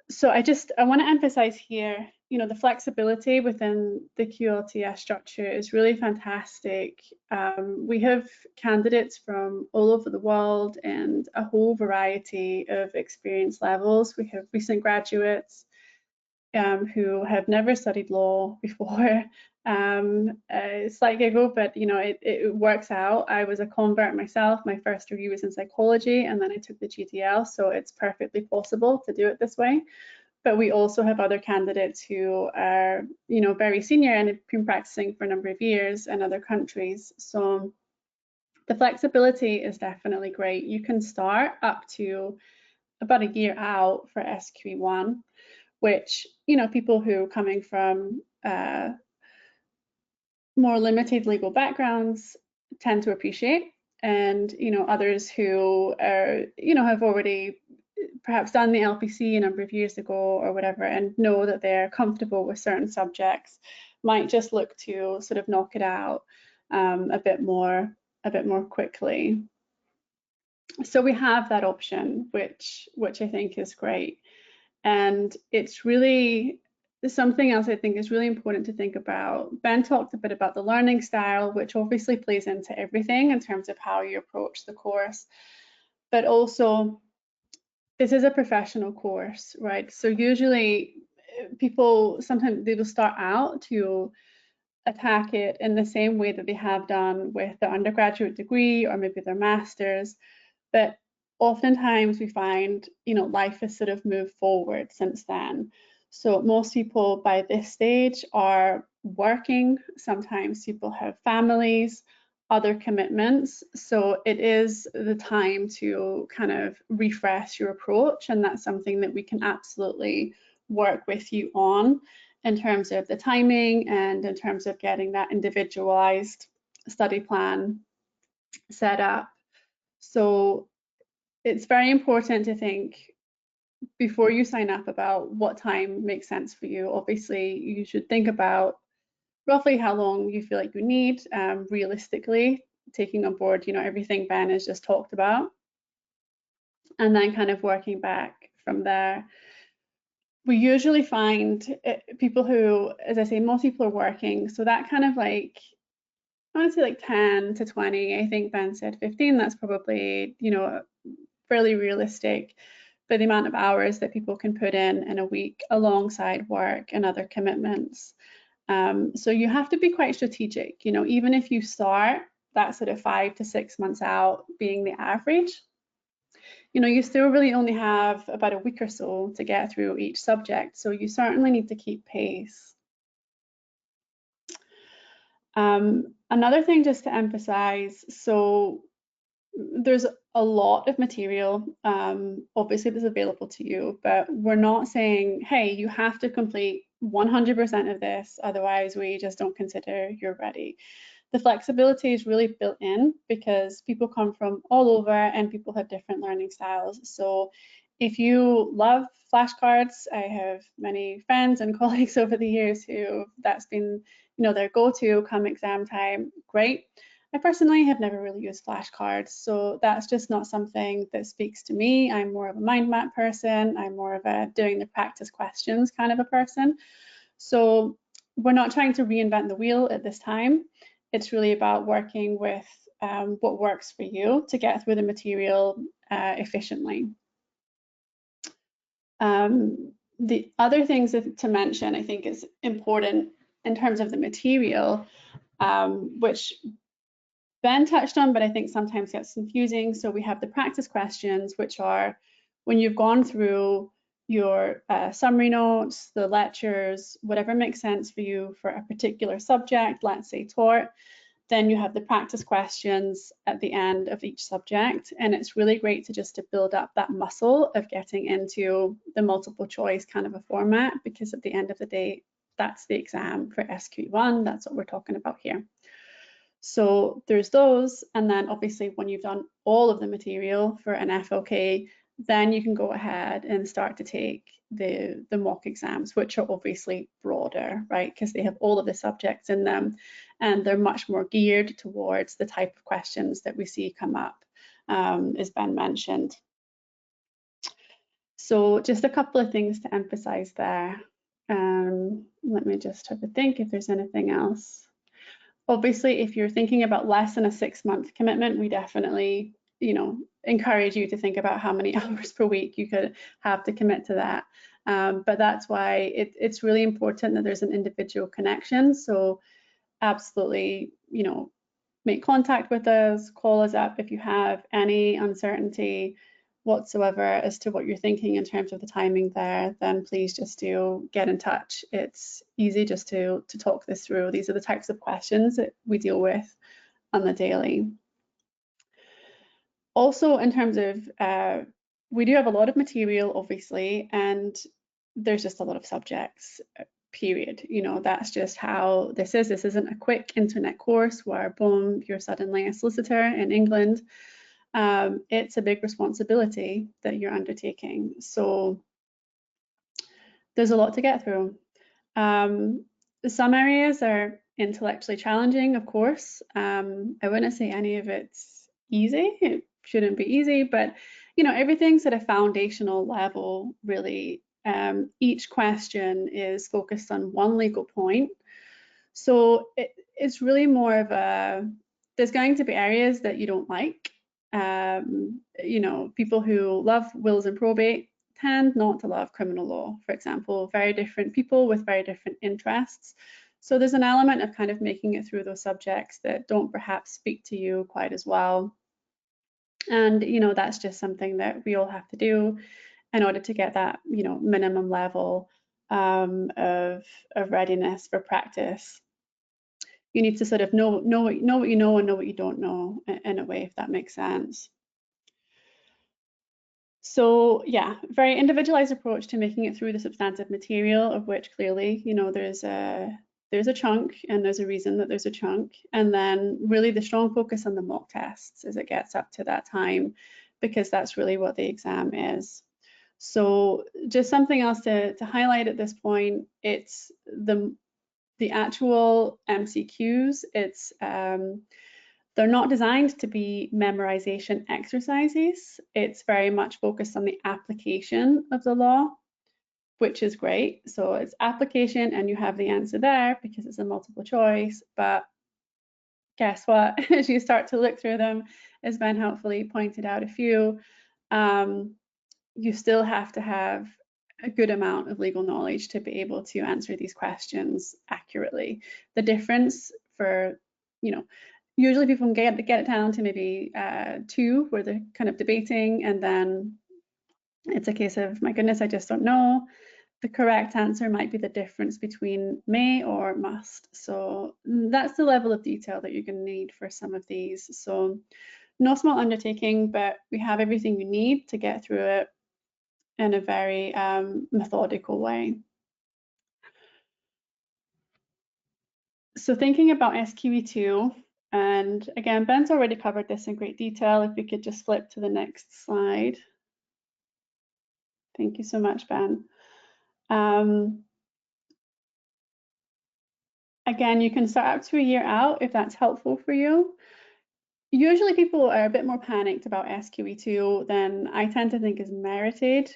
So I want to emphasize here, the flexibility within the QLTS structure is really fantastic. We have candidates from all over the world and a whole variety of experience levels. We have recent graduates who have never studied law before. Slight giggle, but it works out. I was a convert myself. My first degree was in psychology, and then I took the GDL, so it's perfectly possible to do it this way. But we also have other candidates who are, very senior and have been practicing for a number of years in other countries. So the flexibility is definitely great. You can start up to about a year out for SQE1, which, people who are coming from more limited legal backgrounds tend to appreciate, and others who are have already perhaps done the LPC a number of years ago or whatever and know that they're comfortable with certain subjects might just look to sort of knock it out a bit more quickly. So we have that option, which I think is great, and it's really something else I think is really important to think about. Ben talked a bit about the learning style, which obviously plays into everything in terms of how you approach the course, but also this is a professional course, right? So usually people, sometimes they will start out to attack it in the same way that they have done with their undergraduate degree or maybe their master's, but oftentimes we find, life has sort of moved forward since then. So most people by this stage are working. Sometimes people have families, other commitments. So it is the time to kind of refresh your approach. And that's something that we can absolutely work with you on in terms of the timing and in terms of getting that individualized study plan set up. So it's very important to think before you sign up about what time makes sense for you. Obviously, you should think about roughly how long you feel like you need, realistically, taking on board, everything Ben has just talked about, and then kind of working back from there. We usually find people who, as I say, most people are working, so that kind of like, I want to say like 10 to 20, I think Ben said 15, that's probably, fairly realistic for the amount of hours that people can put in a week alongside work and other commitments. So you have to be quite strategic, you know, even if you start that sort of 5 to 6 months out being the average, you know, you still really only have about a week or so to get through each subject. So you certainly need to keep pace. Another thing just to emphasize, so there's a lot of material, obviously that's available to you, but we're not saying, hey, you have to complete 100% of this, otherwise we just don't consider you're ready. The flexibility is really built in because people come from all over and people have different learning styles. So if you love flashcards, I have many friends and colleagues over the years who that's been, you know, their go-to come exam time, great. I personally have never really used flashcards, so that's just not something that speaks to me. I'm more of a mind map person. I'm more of a doing the practice questions kind of a person. So we're not trying to reinvent the wheel at this time. It's really about working with what works for you to get through the material efficiently. The other things to mention, I think, is important in terms of the material, which Ben touched on, but I think sometimes gets confusing. So we have the practice questions, which are when you've gone through your summary notes, the lectures, whatever makes sense for you for a particular subject, let's say tort, then you have the practice questions at the end of each subject. And it's really great to build up that muscle of getting into the multiple choice kind of a format, because at the end of the day, that's the exam for SQE1. That's what we're talking about here. So there's those, and then obviously when you've done all of the material for an FOK, then you can go ahead and start to take the mock exams, which are obviously broader, right? Because they have all of the subjects in them, and they're much more geared towards the type of questions that we see come up, as Ben mentioned. So just a couple of things to emphasize there. Let me just have a think if there's anything else. Obviously, if you're thinking about less than a 6-month commitment, we definitely, you know, encourage you to think about how many hours per week you could have to commit to that. But that's why it's really important that there's an individual connection. So absolutely, you know, make contact with us, call us up if you have any uncertainty whatsoever as to what you're thinking in terms of the timing there, then please just do get in touch. It's easy just to talk this through. These are the types of questions that we deal with on the daily. Also, in terms of, we do have a lot of material, obviously, and there's just a lot of subjects, period. You know, that's just how this is. This isn't a quick internet course where, boom, you're suddenly a solicitor in England. It's a big responsibility that you're undertaking. So there's a lot to get through. Some areas are intellectually challenging, of course. I wouldn't say any of it's easy. It shouldn't be easy, but you know, everything's at a foundational level, really. Each question is focused on one legal point. So it's really more of a, there's going to be areas that you don't like. You know, people who love wills and probate tend not to love criminal law, for example. Very different people with very different interests. So there's an element of kind of making it through those subjects that don't perhaps speak to you quite as well. And, you know, that's just something that we all have to do in order to get that, you know, minimum level of readiness for practice. You need to sort of know what you know and know what you don't know in a way, if that makes sense. So yeah, very individualized approach to making it through the substantive material, of which clearly, you know, there's a chunk, and there's a reason that there's a chunk. And then really the strong focus on the mock tests as it gets up to that time, because that's really what the exam is. So just something else to highlight at this point, it's the actual MCQs. It's they're not designed to be memorization exercises. It's very much focused on the application of the law, which is great. So it's application and you have the answer there because it's a multiple choice. But guess what? As you start to look through them, as Ben helpfully pointed out a few, you still have to have a good amount of legal knowledge to be able to answer these questions accurately. The difference for, usually people can get it down to maybe 2 where they're kind of debating, and then it's a case of, my goodness, I just don't know. The correct answer might be the difference between may or must. So that's the level of detail that you're going to need for some of these. So no small undertaking, but we have everything we need to get through it in a very methodical way. So thinking about SQE2, and again, Ben's already covered this in great detail. If we could just flip to the next slide. Thank you so much, Ben. Again, you can start up to a year out if that's helpful for you. Usually people are a bit more panicked about SQE2 than I tend to think is merited,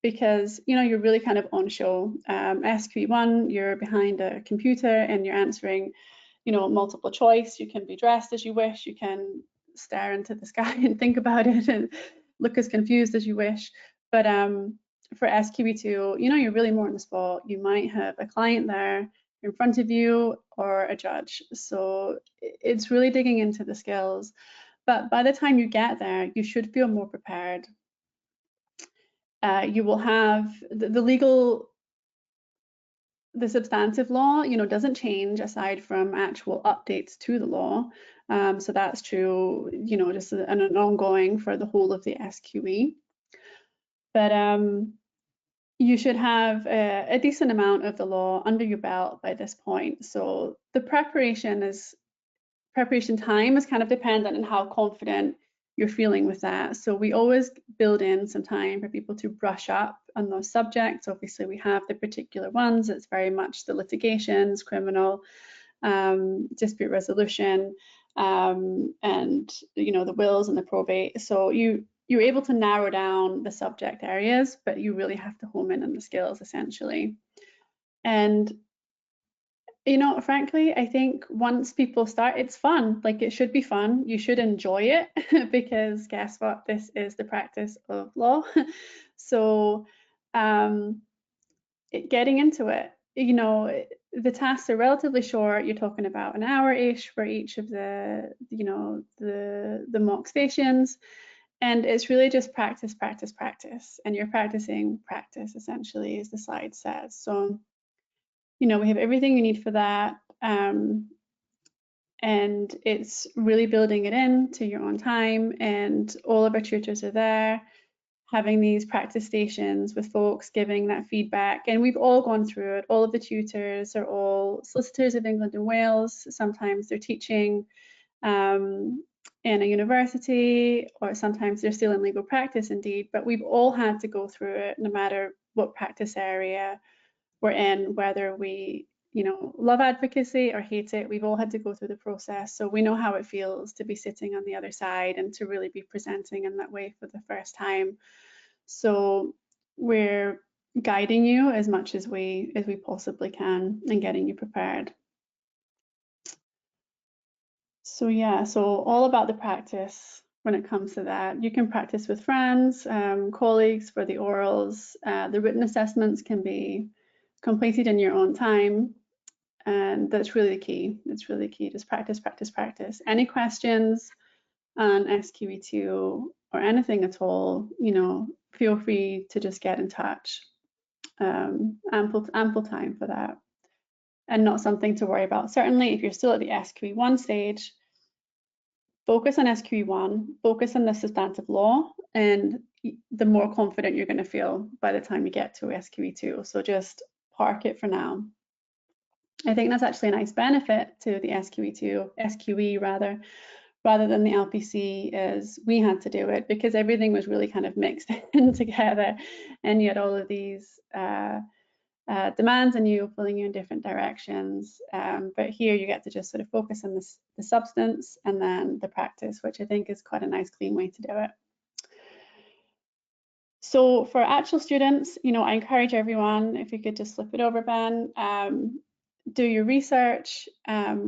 because you're really kind of on show. SQE1, you're behind a computer and you're answering multiple choice. You can be dressed as you wish, you can stare into the sky and think about it and look as confused as you wish. But for SQE2, you're really more on the spot. You might have a client there in front of you or a judge. So it's really digging into the skills. But by the time you get there, you should feel more prepared. You will have the substantive law, doesn't change aside from actual updates to the law. So that's true, just an ongoing for the whole of the SQE. But you should have a decent amount of the law under your belt by this point. So the preparation time is kind of dependent on how confident you're feeling with that. So we always build in some time for people to brush up on those subjects. Obviously, we have the particular ones. It's very much the litigations, criminal, dispute resolution, and the wills and the probate. So you're able to narrow down the subject areas, but you really have to home in on the skills essentially. And frankly, I think once people start, it's fun. Like, it should be fun. You should enjoy it because guess what? This is the practice of law. So getting into it, the tasks are relatively short. You're talking about an hour-ish for each of the mock stations. And it's really just practice, practice, practice. And you're practicing practice, essentially, as the slide says. So, we have everything you need for that. And it's really building it in to your own time. And all of our tutors are there, having these practice stations with folks giving that feedback. And we've all gone through it. All of the tutors are all solicitors of England and Wales. Sometimes they're teaching in a university, or sometimes they're still in legal practice indeed, but we've all had to go through it no matter what practice area we're in, whether we love advocacy or hate it. We've all had to go through the process, so we know how it feels to be sitting on the other side and to really be presenting in that way for the first time. So we're guiding you as much as we possibly can and getting you prepared. So yeah, so all about the practice when it comes to that. You can practice with friends, colleagues for the orals. The written assessments can be completed in your own time, and that's really the key. It's really key. Just practice, practice, practice. Any questions on SQE2 or anything at all, feel free to just get in touch. Ample time for that, and not something to worry about. Certainly, if you're still at the SQE1 stage, focus on SQE1, focus on the substantive law, and the more confident you're going to feel by the time you get to SQE2. So just park it for now. I think that's actually a nice benefit to the SQE rather than the LPC, is we had to do it because everything was really kind of mixed in together, and you had all of these demands and you pulling you in different directions. But here you get to just sort of focus on the substance and then the practice, which I think is quite a nice, clean way to do it. So for actual students, I encourage everyone, if you could just flip it over, Ben, do your research.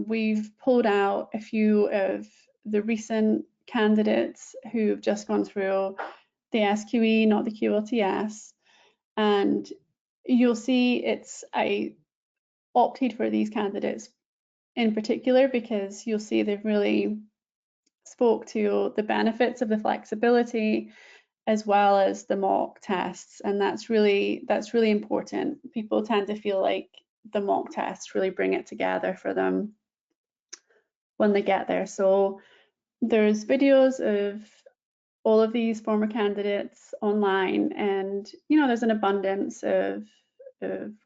We've pulled out a few of the recent candidates who've just gone through the SQE, not the QLTS. And you'll see I opted for these candidates in particular because you'll see they've really spoke to the benefits of the flexibility as well as the mock tests, and that's really important. People tend to feel like the mock tests really bring it together for them when they get there. So there's videos of all of these former candidates online, and there's an abundance of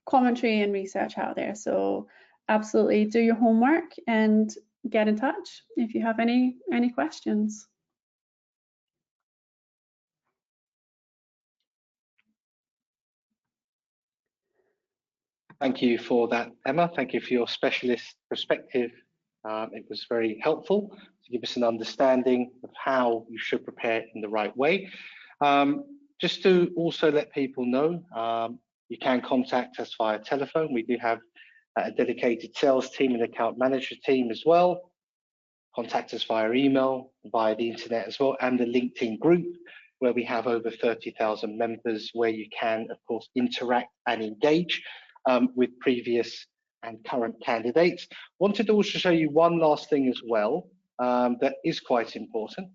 commentary and research out there. So absolutely do your homework and get in touch if you have any questions.
Thank you for that, Emma. Thank you for your specialist perspective. It was very helpful to give us an understanding of how you should prepare in the right way. Just to also let people know, you can contact us via telephone. We do have a dedicated sales team and account manager team as well. Contact us via email, via the internet as well, and the LinkedIn group, where we have over 30,000 members, where you can, of course, interact and engage with previous and current candidates. Wanted to also show you one last thing as well that is quite important,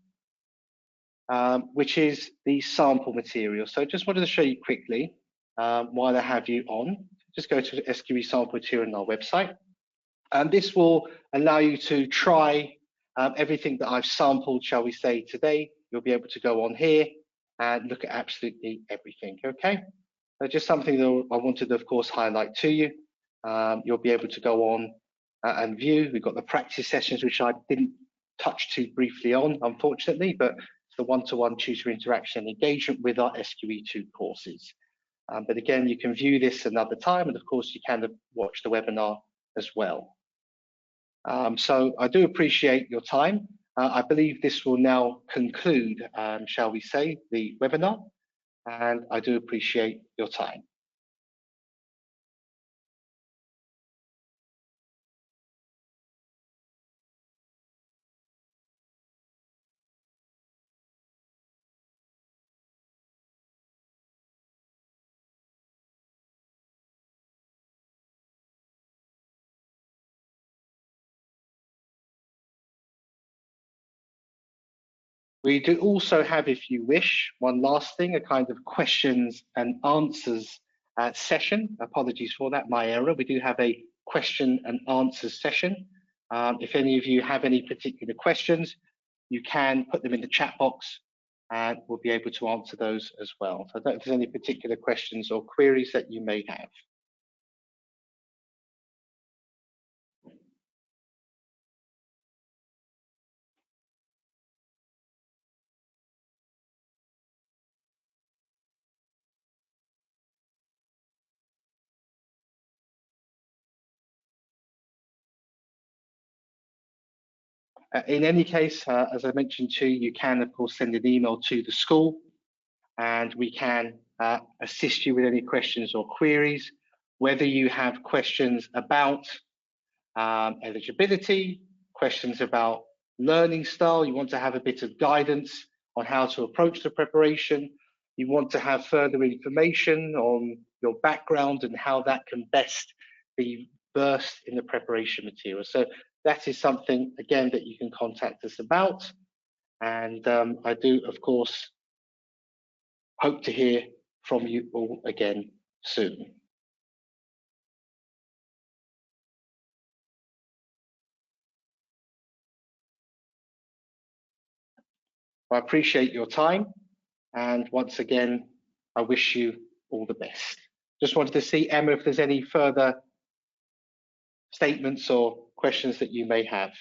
which is the sample material. So just wanted to show you quickly while I have you on. Just go to the SQE sample material on our website. And this will allow you to try everything that I've sampled, shall we say, today. You'll be able to go on here and look at absolutely everything, okay? So just something that I wanted to, of course, highlight to you. You'll be able to go on and view. We've got the practice sessions, which I didn't touch too briefly on, unfortunately, but it's the one-to-one tutor interaction and engagement with our SQE2 courses. But again, you can view this another time, and of course, you can watch the webinar as well. So I do appreciate your time. I believe this will now conclude, shall we say, the webinar, and I do appreciate your time. We do also have, if you wish, one last thing, a kind of questions and answers session. Apologies for that, my error. We do have a question and answers session. If any of you have any particular questions, you can put them in the chat box and we'll be able to answer those as well. So I don't know if there's any particular questions or queries that you may have. In any case, as I mentioned to you, you can, of course, send an email to the school and we can assist you with any questions or queries, whether you have questions about eligibility, questions about learning style, you want to have a bit of guidance on how to approach the preparation, you want to have further information on your background and how that can best be versed in the preparation material. So that is something, again, that you can contact us about. And I do, of course, hope to hear from you all again soon. I appreciate your time. And once again, I wish you all the best. Just wanted to see, Emma, if there's any further statements or questions that you may have.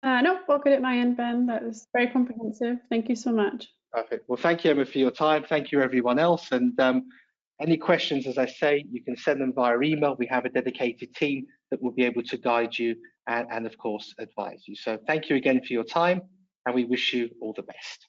No, all good at my end, Ben. That was very comprehensive. Thank you so much.
Perfect. Well, thank you, Emma, for your time. Thank you, everyone else. And any questions, as I say, you can send them via email. We have a dedicated team that will be able to guide you and of course, advise you. So thank you again for your time, and we wish you all the best.